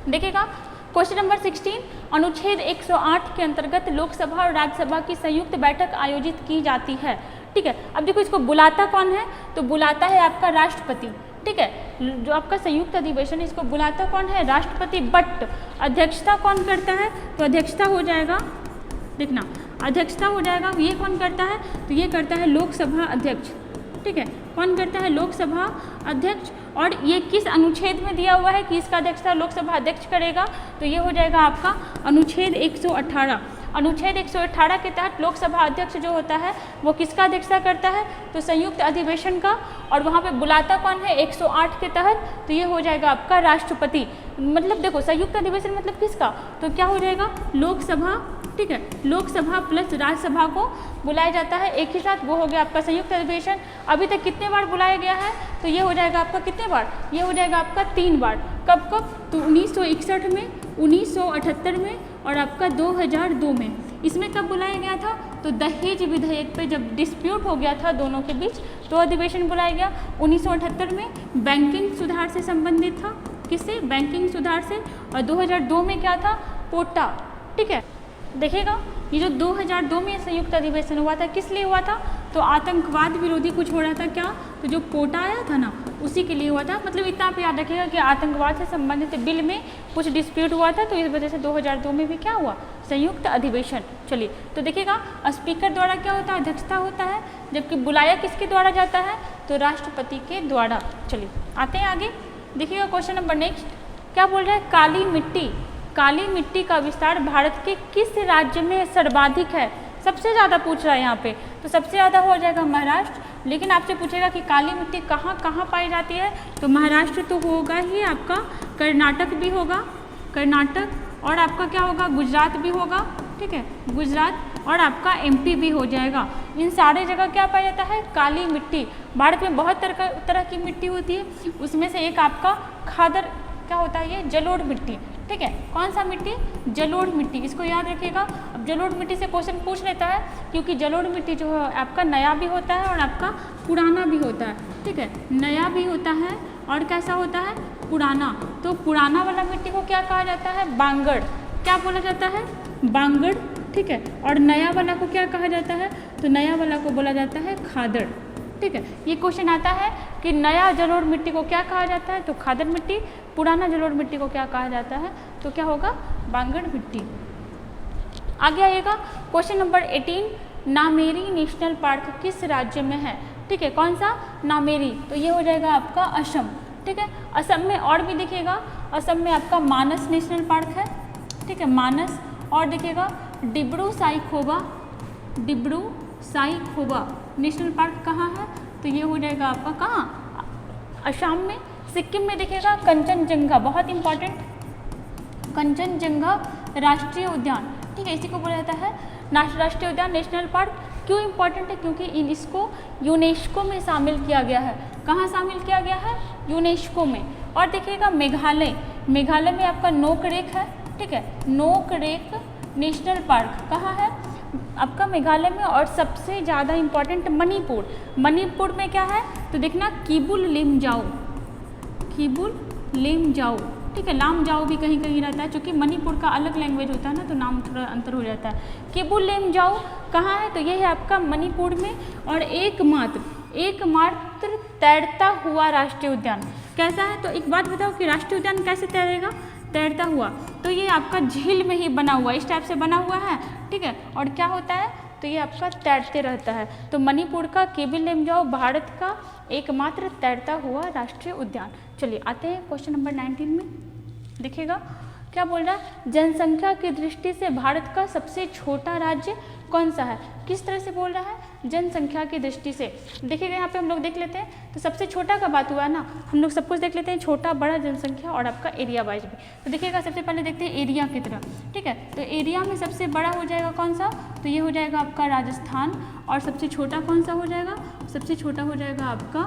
देखिएगा क्वेश्चन नंबर 16, अनुच्छेद 108 के अंतर्गत लोकसभा और राज्यसभा की संयुक्त बैठक आयोजित की जाती है। ठीक है, अब देखो इसको बुलाता कौन है, तो बुलाता है आपका राष्ट्रपति। ठीक है, जो आपका संयुक्त अधिवेशन इसको बुलाता कौन है, राष्ट्रपति। बट अध्यक्षता कौन करता है, तो अध्यक्षता हो जाएगा, देखना अध्यक्षता हो जाएगा, ये कौन करता है, तो ये करता है लोकसभा अध्यक्ष। ठीक है, कौन करता है, लोकसभा अध्यक्ष। और ये किस अनुच्छेद में दिया हुआ है कि इसका अध्यक्षता लोकसभा अध्यक्ष करेगा, तो ये हो जाएगा आपका अनुच्छेद 118। अनुच्छेद 118 के तहत लोकसभा अध्यक्ष जो होता है वो किसका अध्यक्षता करता है, तो संयुक्त अधिवेशन का। और वहाँ पे बुलाता कौन है 108 के तहत, तो ये हो जाएगा आपका राष्ट्रपति। मतलब देखो संयुक्त अधिवेशन मतलब किसका, तो क्या हो जाएगा, लोकसभा। ठीक है, लोकसभा प्लस राज्यसभा को बुलाया जाता है एक ही साथ, वो हो गया आपका संयुक्त अधिवेशन। अभी तक कितने बार बुलाया गया है, तो ये हो जाएगा आपका कितने बार, ये हो जाएगा आपका 3 बार। कब कब, तो 1961 में, 1978 में और आपका 2002 में। इसमें कब बुलाया गया था, तो दहेज विधेयक पे जब डिस्प्यूट हो गया था दोनों के बीच, तो अधिवेशन बुलाया गया। 1978 में बैंकिंग सुधार से संबंधित था, किससे, बैंकिंग सुधार से। और 2002 में क्या था, पोटा। ठीक है, देखिएगा ये जो 2002 में संयुक्त अधिवेशन हुआ था किस लिए हुआ था, तो आतंकवाद विरोधी कुछ हो रहा था क्या, तो जो पोटा आया था ना उसी के लिए हुआ था। मतलब इतना आप याद रखिएगा कि आतंकवाद से संबंधित बिल में कुछ डिस्प्यूट हुआ था, तो इस वजह से 2002 में भी क्या हुआ, संयुक्त अधिवेशन। चलिए तो देखिएगा स्पीकर द्वारा क्या होता है, अध्यक्षता होता है, जबकि बुलाया किसके द्वारा जाता है, तो राष्ट्रपति के द्वारा। चलिए आते हैं आगे, देखिएगा क्वेश्चन नंबर नेक्स्ट क्या बोल रहा है, काली मिट्टी। काली मिट्टी का विस्तार भारत के किस राज्य में सर्वाधिक है, सबसे ज़्यादा पूछ रहा है यहाँ पे, तो सबसे ज़्यादा हो जाएगा महाराष्ट्र। लेकिन आपसे पूछेगा कि काली मिट्टी कहाँ कहाँ पाई जाती है, तो महाराष्ट्र तो होगा ही आपका, कर्नाटक भी होगा, कर्नाटक, और आपका क्या होगा, गुजरात भी होगा। ठीक है, गुजरात, और आपका MP भी हो जाएगा। इन सारे जगह क्या पाया जाता है, काली मिट्टी। भारत में बहुत तरह की मिट्टी होती है, उसमें से एक आपका खादर क्या होता है, ये जलोढ़ मिट्टी। ठीक है, कौन सा मिट्टी, जलोढ़ मिट्टी, इसको याद रखिएगा। अब जलोढ़ मिट्टी से क्वेश्चन पूछ लेता है, क्योंकि जलोढ़ मिट्टी जो है आपका नया भी होता है और आपका पुराना भी होता है। ठीक है, नया भी होता है और कैसा होता है, पुराना। तो पुराना वाला मिट्टी को क्या कहा जाता है, बांगड़, क्या बोला जाता है, बांगड़। ठीक है, और नया वाला को क्या कहा जाता है, तो नया वाला को बोला जाता है खादड़। ठीक है, ये क्वेश्चन आता है कि नया जलोढ़ मिट्टी को क्या कहा जाता है, तो खादड़ मिट्टी। पुराना जलोढ़ मिट्टी को क्या कहा जाता है, तो क्या होगा, बांगड़ मिट्टी। आगे आइएगा question number 18, Nameri national park किस राज्य में है। ठीक है, कौन सा, नामेरी, तो ये हो जाएगा आपका असम। ठीक है, असम में और भी देखिएगा, असम में आपका मानस नेशनल पार्क है। ठीक है, मानस, और देखिएगा डिब्रू साइखोवा, डिब्रू साइखोवा नेशनल पार्क कहाँ है, तो ये हो जाएगा आपका कहाँ, असम में। सिक्किम में देखिएगा कंचनजंगा, बहुत इंपॉर्टेंट, कंचनजंगा राष्ट्रीय उद्यान। ठीक है, इसी को बोला जाता है राष्ट्रीय उद्यान, नेशनल पार्क। क्यों इंपॉर्टेंट है, क्योंकि इसको यूनेस्को में शामिल किया गया है। कहाँ शामिल किया गया है, यूनेस्को में। और देखिएगा मेघालय, मेघालय में आपका नोकरेक है। ठीक है, नोकरेक नेशनल पार्क कहाँ है, आपका मेघालय में। और सबसे ज़्यादा इम्पॉर्टेंट मणिपुर, मणिपुर में क्या है, तो देखना किबुल लेमजाओ, किबुल लेमजाओ। ठीक है, लामजाओ भी कहीं कहीं रहता है, क्योंकि मणिपुर का अलग लैंग्वेज होता है ना, तो नाम थोड़ा अंतर हो जाता है। किबुल लेमजाओ कहाँ है, तो ये है आपका मणिपुर में। और एकमात्र तैरता हुआ राष्ट्रीय उद्यान कैसा है, तो एक बात बताओ कि राष्ट्रीय उद्यान कैसे तैरेगा, तैरता हुआ, तो ये आपका झील में ही बना हुआ, इस टाइप से बना हुआ है। ठीक है, और क्या होता है, तो ये आपका तैरते रहता है। तो मणिपुर का किबुल लेमजाओ भारत का एकमात्र तैरता हुआ राष्ट्रीय उद्यान। चलिए आते हैं क्वेश्चन नंबर 19 में, देखिएगा क्या बोल रहा है, जनसंख्या की दृष्टि से भारत का सबसे छोटा राज्य कौन सा है। किस तरह से बोल रहा है, जनसंख्या की दृष्टि से। देखिएगा यहाँ पे हम लोग देख लेते हैं, तो सबसे छोटा का बात हुआ है ना, हम लोग सब कुछ देख लेते हैं, छोटा बड़ा जनसंख्या और आपका एरिया वाइज भी। तो देखिएगा सबसे पहले देखते हैं एरिया की तरह। ठीक है, तो एरिया में सबसे बड़ा हो जाएगा कौन सा, तो ये हो जाएगा आपका राजस्थान। और सबसे छोटा कौन सा हो जाएगा, सबसे छोटा हो जाएगा आपका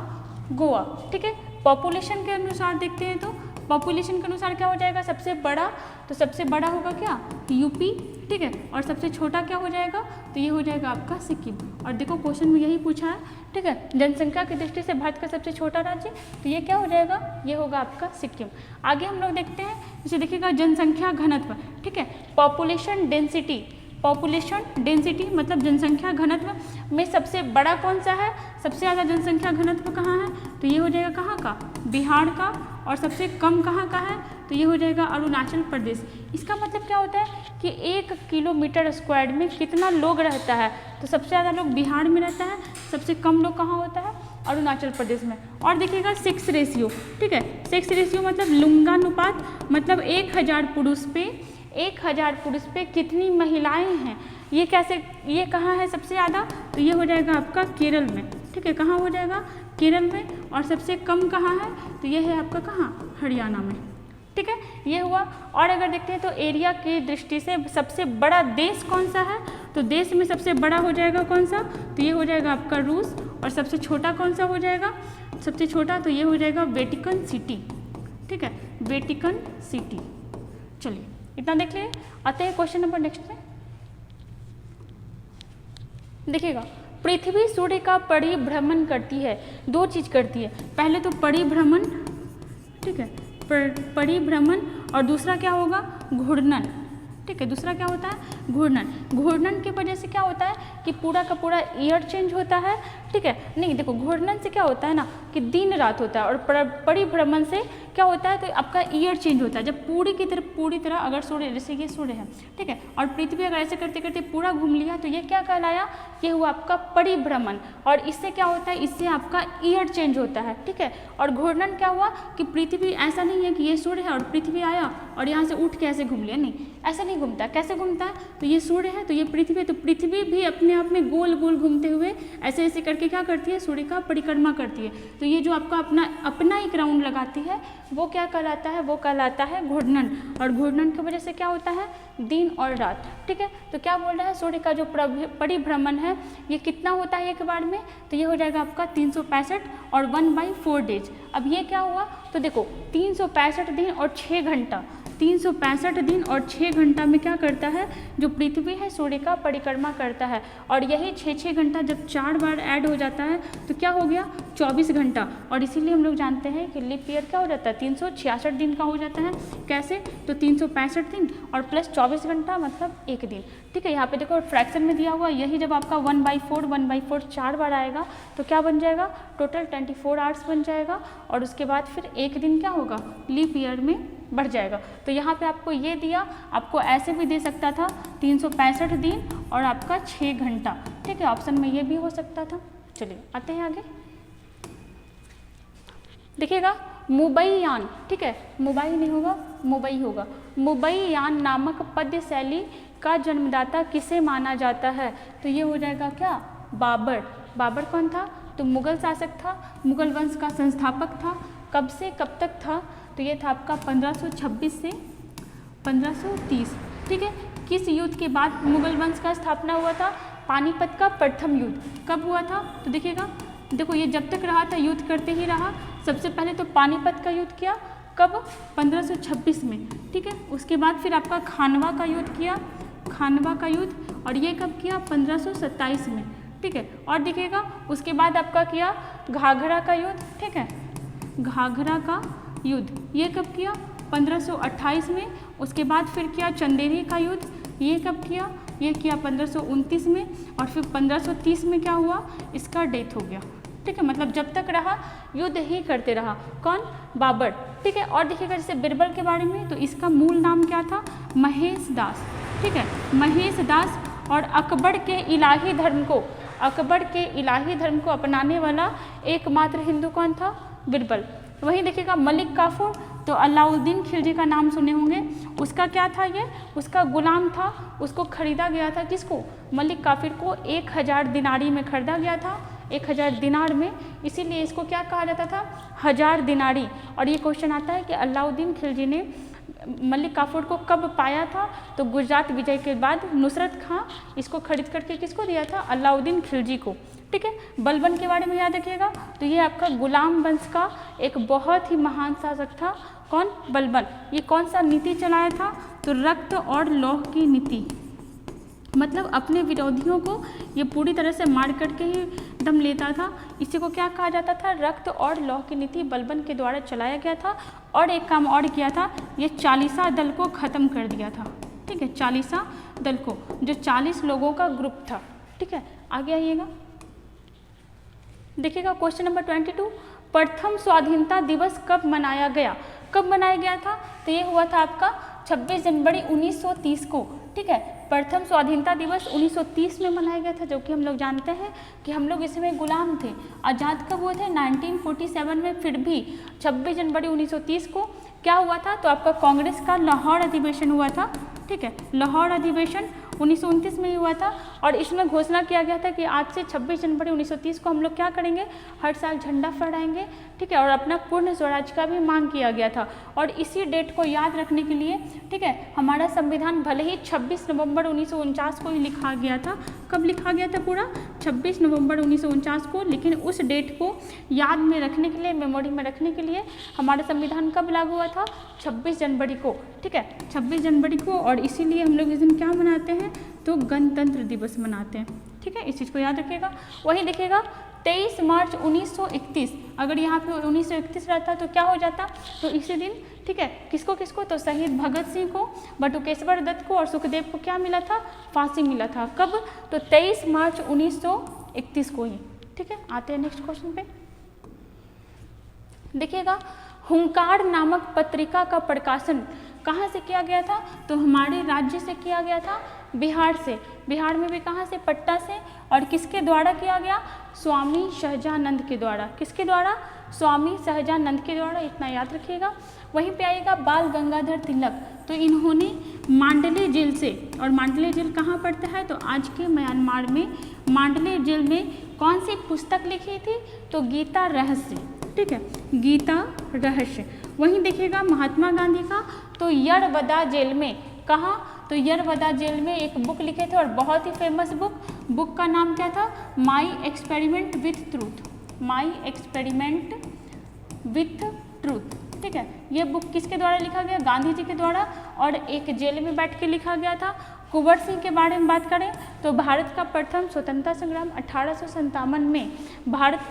गोवा। ठीक है, पॉपुलेशन के अनुसार देखते हैं, तो पॉपुलेशन के अनुसार क्या हो जाएगा, सबसे बड़ा, तो सबसे बड़ा होगा क्या, यूपी। ठीक है, और सबसे छोटा क्या हो जाएगा, तो ये हो जाएगा आपका सिक्किम। और देखो क्वेश्चन में यही पूछा है ठीक है। जनसंख्या की दृष्टि से भारत का सबसे छोटा राज्य, तो ये क्या हो जाएगा, ये होगा आपका सिक्किम। आगे हम लोग देखते हैं, इसे देखिएगा जनसंख्या घनत्व, ठीक है। पॉपुलेशन डेंसिटी, पॉपुलेशन डेंसिटी मतलब जनसंख्या घनत्व में सबसे बड़ा कौन सा है, सबसे ज़्यादा जनसंख्या घनत्व कहाँ है, तो ये हो जाएगा कहाँ का, बिहार का। और सबसे कम कहाँ का है, तो ये हो जाएगा अरुणाचल प्रदेश। इसका मतलब क्या होता है कि 1 किलोमीटर स्क्वायर में कितना लोग रहता है, तो सबसे ज़्यादा लोग बिहार में रहता है, सबसे कम लोग कहाँ होता है, अरुणाचल प्रदेश में। और देखिएगा सेक्स रेशियो, ठीक है। सेक्स रेशियो मतलब लिंगानुपात, मतलब 1000 पुरुष पे कितनी महिलाएं हैं, ये कैसे, ये कहाँ है सबसे ज़्यादा, तो ये हो जाएगा आपका केरल में, ठीक है। कहाँ हो जाएगा, केरल में। और सबसे कम कहाँ है, तो ये है आपका कहाँ, हरियाणा में, ठीक है। ये हुआ। और अगर देखते हैं तो एरिया की दृष्टि से सबसे बड़ा देश कौन सा है, तो देश में सबसे बड़ा हो जाएगा कौन सा, तो ये हो जाएगा आपका रूस। और सबसे छोटा कौन सा हो जाएगा, सबसे छोटा तो ये हो जाएगा वेटिकन सिटी, ठीक है, वेटिकन सिटी। चलिए इतना देख लिए। आते हैं क्वेश्चन नंबर नेक्स्ट में। देखिएगा, पृथ्वी सूर्य का परिभ्रमण करती है, 2 चीज़ करती है। पहले तो परिभ्रमण, ठीक है, परिभ्रमण, और दूसरा क्या होगा, घूर्णन, ठीक है। दूसरा क्या होता है, घूर्णन। घूर्णन की वजह से क्या होता है कि पूरा का पूरा ईयर चेंज होता है, ठीक है। नहीं देखो, घूर्णन से क्या होता है ना कि दिन रात होता है, और परिभ्रमण से क्या होता है, तो आपका ईयर चेंज होता है। जब पूरी तरह अगर सूर्य, जैसे ये सूर्य है, ठीक है, और पृथ्वी अगर ऐसे करते करते पूरा घूम लिया, तो ये क्या कहलाया, ये हुआ आपका परिभ्रमण। और इससे क्या होता है, इससे आपका ईयर चेंज होता है, ठीक है। और घूर्णन क्या हुआ कि पृथ्वी, ऐसा नहीं है कि ये सूर्य है और पृथ्वी आया और यहाँ से उठ के ऐसे घूम लिया, नहीं, ऐसा नहीं घूमता। कैसे घूमता है, तो ये सूर्य है, तो ये पृथ्वी है, तो पृथ्वी भी अपने आप में गोल गोल घूमते हुए ऐसे ऐसे करके क्या करती है, सूर्य का परिक्रमा करती है। तो ये जो आपका अपना एक राउंड लगाती है, वो क्या कहलाता है, वो कहलाता है घूर्णन। और घूर्णन की वजह से क्या होता है, दिन और रात, ठीक है। तो क्या बोल रहा है, सूर्य का जो परिभ्रमण है ये कितना होता है एक बार में, तो ये हो जाएगा आपका 365 और 1/4 डेज। अब ये क्या हुआ, तो देखो 365 दिन और 6 घंटा, 365 दिन और 6 घंटा में क्या करता है, जो पृथ्वी है सूर्य का परिक्रमा करता है। और यही 6-6 घंटा जब 4 बार ऐड हो जाता है तो क्या हो गया, 24 घंटा। और इसीलिए हम लोग जानते हैं कि लीप ईयर क्या हो जाता है, 366 दिन का हो जाता है। कैसे, तो 365 दिन और प्लस 24 घंटा मतलब 1 दिन, ठीक है। यहाँ पे देखो फ्रैक्शन में दिया हुआ, यही जब आपका 1/4 4 बार आएगा तो क्या बन जाएगा, टोटल 24 आवर्स बन जाएगा। और उसके बाद फिर 1 दिन क्या होगा, लीप ईयर में बढ़ जाएगा। तो यहाँ पे आपको ये दिया, आपको ऐसे भी दे सकता था 365 दिन और आपका 6 घंटा, ठीक है। ऑप्शन में ये भी हो सकता था। चलिए आते हैं आगे। देखिएगा, मुंबईयान, ठीक है, मुंबई नहीं होगा, मुंबई होगा। मुंबईयान नामक पद्य शैली का जन्मदाता किसे माना जाता है, तो ये हो जाएगा क्या, बाबर। बाबर कौन था, तो मुगल शासक था, मुगल वंश का संस्थापक था। कब से कब तक था, तो ये था आपका 1526 से 1530, ठीक है। किस युद्ध के बाद मुगल वंश का स्थापना हुआ था, पानीपत का प्रथम युद्ध कब हुआ था, तो देखिएगा, देखो ये जब तक रहा था युद्ध करते ही रहा। सबसे पहले तो पानीपत का युद्ध किया, कब, 1526 में, ठीक है। उसके बाद फिर आपका खानवा का युद्ध किया, खानवा का युद्ध, और ये कब किया, 1527 में, ठीक है। और देखिएगा उसके बाद आपका किया घाघरा का युद्ध, ठीक है, घाघरा का युद्ध, ये कब किया, 1528 में। उसके बाद फिर किया चंदेरी का युद्ध, ये कब किया, ये किया 1529 में। और फिर 1530 में क्या हुआ, इसका डेथ हो गया, ठीक है। मतलब जब तक रहा युद्ध ही करते रहा, कौन, बाबर, ठीक है। और देखिएगा जैसे बीरबल के बारे में, तो इसका मूल नाम क्या था, महेश दास, ठीक है, महेश दास। और अकबर के इलाही धर्म को, अकबर के इलाही धर्म को अपनाने वाला एकमात्र हिंदू कौन था, बीरबल। वहीं देखिएगा मलिक काफूर, तो अलाउद्दीन खिलजी का नाम सुने होंगे, उसका क्या था, ये उसका गुलाम था, उसको खरीदा गया था, किसको, मलिक काफिर को 1000 दिनारी में खरीदा गया था, 1000 दिनार में, इसीलिए इसको क्या कहा जाता था, 1000 दिनारी। और ये क्वेश्चन आता है कि अलाउद्दीन खिलजी ने मलिक काफूर को कब पाया था, तो गुजरात विजय के बाद नुसरत खां इसको खरीद करके किसको दिया था, अलाउद्दीन खिलजी को, ठीक है। बलबन के बारे में याद रखिएगा, तो ये आपका गुलाम वंश का एक बहुत ही महान शासक था, कौन, बलबन। ये कौन सा नीति चलाया था, तो रक्त और लौह की नीति, मतलब अपने विरोधियों को ये पूरी तरह से मार करके ही दम लेता था। इसी को क्या कहा जाता था, रक्त और लौह की नीति बलबन के द्वारा चलाया गया था। और एक काम और किया था, ये चालीसा दल को ख़त्म कर दिया था। ठीक है, चालीसा दल को, जो 40 लोगों का ग्रुप था। ठीक है, आगे आइएगा, देखिएगा क्वेश्चन नंबर 22, प्रथम स्वाधीनता दिवस कब मनाया गया? कब मनाया गया था? तो ये हुआ था आपका 26 जनवरी 1930 को। ठीक है, प्रथम स्वाधीनता दिवस 1930 में मनाया गया था, जो कि हम लोग जानते हैं कि हम लोग इसमें गुलाम थे। आज़ाद कब हुए थे? 1947 में। फिर भी 26 जनवरी 1930 को क्या हुआ था? तो आपका कांग्रेस का लाहौर अधिवेशन हुआ था। ठीक है, लाहौर अधिवेशन 1929 में ही हुआ था। और इसमें घोषणा किया गया था कि आज से 26 जनवरी 1930 को हम लोग क्या करेंगे, हर साल झंडा फहराएंगे। ठीक है, और अपना पूर्ण स्वराज का भी मांग किया गया था। और इसी डेट को याद रखने के लिए, ठीक है, हमारा संविधान भले ही 26 नवंबर 1949 को ही लिखा गया था। कब लिखा गया था? पूरा 26 नवंबर 1949 को। लेकिन उस डेट को याद में रखने के लिए, मेमोरी में रखने के लिए हमारा संविधान कब लागू हुआ था? 26 जनवरी को। ठीक है, 26 जनवरी को। और इसीलिए हम लोग इस दिन क्या मनाते हैं? तो गणतंत्र दिवस मनाते हैं। ठीक है, इस चीज़ को याद रखिएगा। वहीं देखिएगा 23 मार्च 1931, अगर यहाँ पे 1931 रहता तो क्या हो जाता? तो इसी दिन, ठीक है, किसको किसको? तो शहीद भगत सिंह को, बटुकेश्वर दत्त को और सुखदेव को क्या मिला था? फांसी मिला था। कब? तो 23 मार्च 1931 को ही। ठीक है, आते हैं नेक्स्ट क्वेश्चन पे। देखिएगा, हुंकार नामक पत्रिका का प्रकाशन कहाँ से किया गया था? तो हमारे राज्य से किया गया था, बिहार से। बिहार में भी कहाँ से? पटना से। और किसके द्वारा किया गया? स्वामी सहजानंद के द्वारा। किसके द्वारा? स्वामी सहजानंद के द्वारा, इतना याद रखिएगा। वहीं पे आएगा बाल गंगाधर तिलक, तो इन्होंने मांडले जेल से, और मांडले जेल कहाँ पड़ता है? तो आज के म्यांमार में मांडले जेल में कौन सी पुस्तक लिखी थी? तो गीता रहस्य। ठीक है, गीता रहस्य। वहीं देखिएगा महात्मा गांधी का, तो यरवदा जेल में, कहाँ? तो यरवदा जेल में एक बुक लिखे थे, और बहुत ही फेमस बुक का नाम क्या था? My experiment with truth. My experiment with truth. ठीक है, ये बुक किसके द्वारा लिखा गया? गांधी जी के द्वारा। और एक जेल में बैठ के लिखा गया था। कुंवर सिंह के बारे में बात करें तो भारत का प्रथम स्वतंत्रता संग्राम 1857 में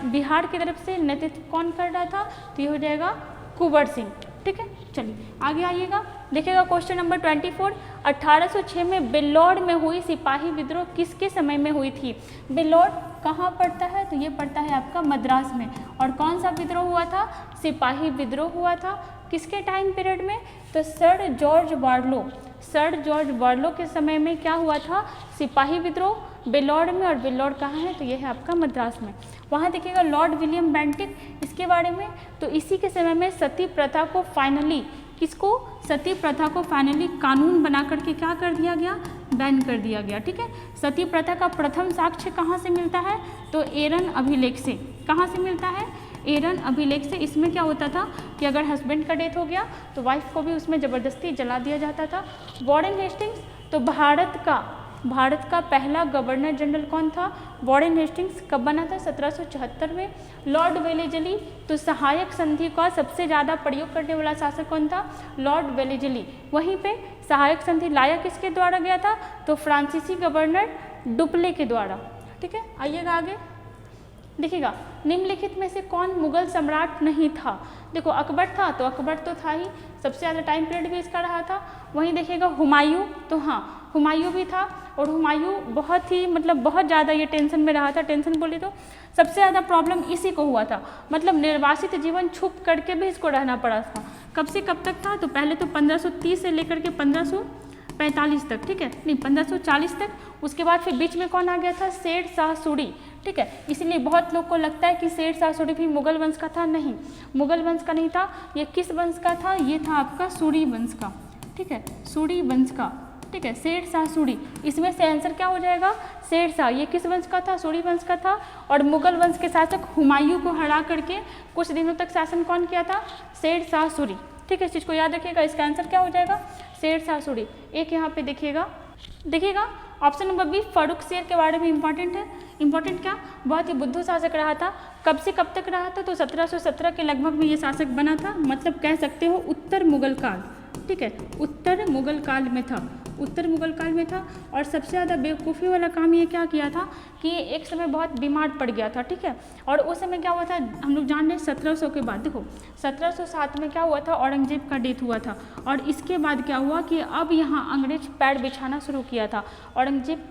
बिहार की तरफ से नेतृत्व कौन कर रहा था? तो ये हो जाएगा कुंवर सिंह। ठीक है, चलिए आगे आइएगा। देखिएगा क्वेश्चन नंबर 24, 1806 में बिल्लौर में हुई सिपाही विद्रोह किसके समय में हुई थी? बिल्लौर कहाँ पड़ता है? तो ये पड़ता है आपका मद्रास में। और कौन सा विद्रोह हुआ था? सिपाही विद्रोह हुआ था। किसके टाइम पीरियड में? तो sir George Barlow. Sir George Barlow के समय में क्या हुआ था? सिपाही विद्रोह बिल्लौर में। और बिल्लौर कहाँ है? तो ये है आपका मद्रास में। वहाँ देखिएगा लॉर्ड विलियम बेंटिक, इसके बारे में, तो इसी के समय में सती प्रथा को फाइनली, किसको? सती प्रथा को फाइनली कानून बना करके क्या कर दिया गया? बैन कर दिया गया। ठीक है, सती प्रथा का प्रथम साक्ष्य कहाँ से मिलता है? तो एरन अभिलेख से। कहाँ से मिलता है? एरन अभिलेख से। इसमें क्या होता था कि अगर हस्बैंड का डेथ हो गया तो वाइफ को भी उसमें ज़बरदस्ती जला दिया जाता था। वॉरेन हेस्टिंग्स, तो भारत का पहला गवर्नर जनरल कौन था? Warren Hastings. कब बना था? 1774 में। लॉर्ड वेलेजली, तो सहायक संधि का सबसे ज़्यादा प्रयोग करने वाला शासक कौन था? Lord Wellesley. वहीं पे सहायक संधि लाया किसके द्वारा गया था? तो फ्रांसीसी गवर्नर डुप्ले के द्वारा। ठीक है, आइएगा आगे। देखिएगा निम्नलिखित में से कौन मुगल सम्राट नहीं था? देखो अकबर था, तो अकबर तो था ही, सबसे ज़्यादा टाइम पीरियड भी इसका रहा था। वहीं देखिएगा हुमायूं, तो हाँ हुमायूं भी था। और हुमायूं बहुत ही बहुत ज़्यादा ये टेंशन में रहा था। टेंशन बोली तो सबसे ज़्यादा प्रॉब्लम इसी को हुआ था, निर्वासित जीवन छुप करके भी इसको रहना पड़ा था। कब से कब तक था? तो पहले तो 1530 से लेकर के 1545 तक। ठीक है, नहीं 1540 तक। उसके बाद फिर बीच में कौन आ गया था? शेर शाह सूरी। ठीक है, इसलिए बहुत लोग को लगता है कि शेर शाह सूरी भी मुगल वंश का था। नहीं, मुगल वंश का नहीं था। ये किस वंश का था? ये था आपका सूरी वंश का। ठीक है, सूरी वंश का। ठीक है, शेर शाह सूरी। इसमें से आंसर क्या हो जाएगा? शेर शाह। ये किस वंश का था? सूरी वंश का था। और मुगल वंश के शासक हुमायूं को हरा करके कुछ दिनों तक शासन कौन किया था? शेर शाह सूरी। ठीक है, इस चीज़ को याद रखिएगा। इसका आंसर क्या हो जाएगा? शेर शाह सूरी। एक यहाँ पे देखिएगा ऑप्शन नंबर बी, फारूक शेर के बारे में इंपॉर्टेंट है। इंपॉर्टेंट क्या? बहुत ही बुद्धू शासक रहा था। कब से कब तक रहा था? तो 1717 के लगभग में ये शासक बना था। मतलब कह सकते हो उत्तर मुगल काल। ठीक है, उत्तर मुगल काल में था। उत्तर मुगल काल में था। और सबसे ज़्यादा बेवकूफ़ी वाला काम ये क्या किया था कि एक समय बहुत बीमार पड़ गया था, ठीक है। और उस समय क्या हुआ था, हम लोग जान रहे हैं 1700 के बाद, देखो 1707 में क्या हुआ था, औरंगजेब का डेथ हुआ था। और इसके बाद क्या हुआ कि अब यहाँ अंग्रेज पैर बिछाना शुरू किया था। औरंगजेब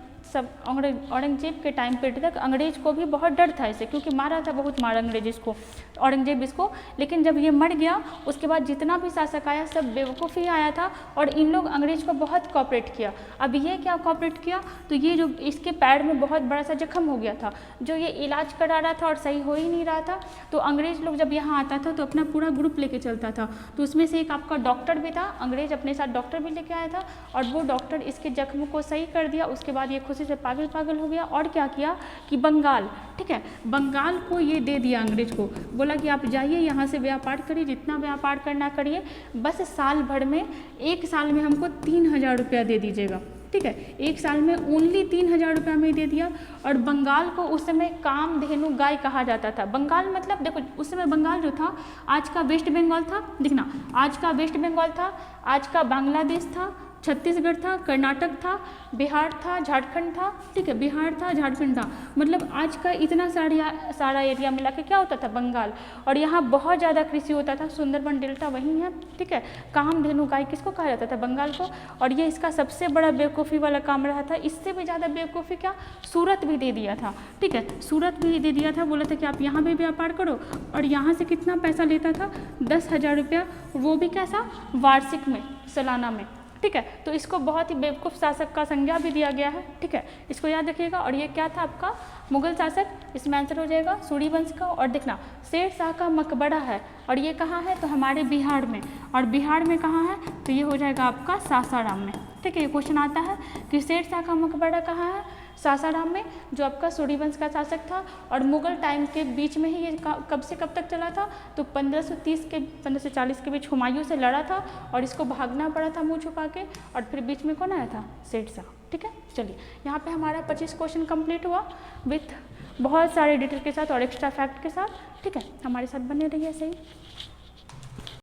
के टाइम पे तक अंग्रेज को भी बहुत डर था इसे, क्योंकि मारा था, बहुत मारा अंग्रेज इसको, औरंगजेब इसको। लेकिन जब ये मर गया उसके बाद जितना भी शासक आया सब बेवकूफ़ी आया था और इन लोग अंग्रेज को बहुत कॉपरेट किया। अब ये क्या कॉपरेट किया, तो ये जो इसके पैर में बहुत बड़ा सा जख्म हो गया था, जो ये इलाज करा रहा था और सही हो ही नहीं रहा था। तो अंग्रेज लोग जब यहाँ आता था तो अपना पूरा ग्रुप लेके चलता था। तो उसमें से एक आपका डॉक्टर भी था, अंग्रेज अपने साथ डॉक्टर भी लेके आया था और वो डॉक्टर इसके जख्म को सही कर दिया। उसके बाद ये खुशी से पागल हो गया और क्या किया कि बंगाल, ठीक है, बंगाल को ये दे दिया अंग्रेज को, बोला कि आप जाइए यहाँ से व्यापार करिए, जितना व्यापार करना करिए, बस साल भर में, एक साल में हमको 3000 रुपया दे दीजिएगा, ठीक है। एक साल में ओनली 3000 रुपया में दे दिया। और बंगाल को उस समय कामधेनु गाय कहा जाता था। बंगाल मतलब देखो उस समय बंगाल जो था आज का वेस्ट बंगाल था, देखना आज का वेस्ट बंगाल था, आज का बांग्लादेश था, छत्तीसगढ़ था, कर्नाटक था, बिहार था, झारखंड था, ठीक है, बिहार था, झारखंड था, मतलब आज का इतना सारा एरिया मिला के क्या होता था बंगाल। और यहाँ बहुत ज़्यादा कृषि होता था, सुंदरबन डेल्टा वहीं है, ठीक है। कामधेनु गाय किसको कहा जाता था, बंगाल को। और ये इसका सबसे बड़ा बेवकूफ़ी वाला काम रहा था। इससे भी ज़्यादा बेवकूफ़ी क्या, सूरत भी दे दिया था, ठीक है, सूरत भी दे दिया था। बोला था कि आप यहाँ भी व्यापार करो और यहाँ से कितना पैसा लेता था, 10,000 रुपया, वो भी कैसा, वार्षिक में, सालाना में, ठीक है। तो इसको बहुत ही बेवकूफ़ शासक का संज्ञा भी दिया गया है, ठीक है, इसको याद रखिएगा। और ये क्या था आपका मुगल शासक, इसमें आंसर हो जाएगा सूर्यवंश का। और देखना शेर शाह का मकबरा है और ये कहाँ है, तो हमारे बिहार में, और बिहार में कहाँ है, तो ये हो जाएगा आपका सासाराम में, ठीक है। ये क्वेश्चन आता है कि शेर शाह का मकबरा कहाँ है, सासाराम में, जो आपका सूर्यवंश का शासक था। और मुगल टाइम के बीच में ही ये कब से कब तक चला था, तो 1540 के बीच हुमायूं से लड़ा था और इसको भागना पड़ा था मुंह छुपा के। और फिर बीच में कौन आया था, शेर शाह, ठीक है। चलिए यहाँ पे हमारा 25 क्वेश्चन कंप्लीट हुआ विथ बहुत सारे डिटेल के साथ और एक्स्ट्रा फैक्ट के साथ, ठीक है। हमारे साथ बने रहिए सही।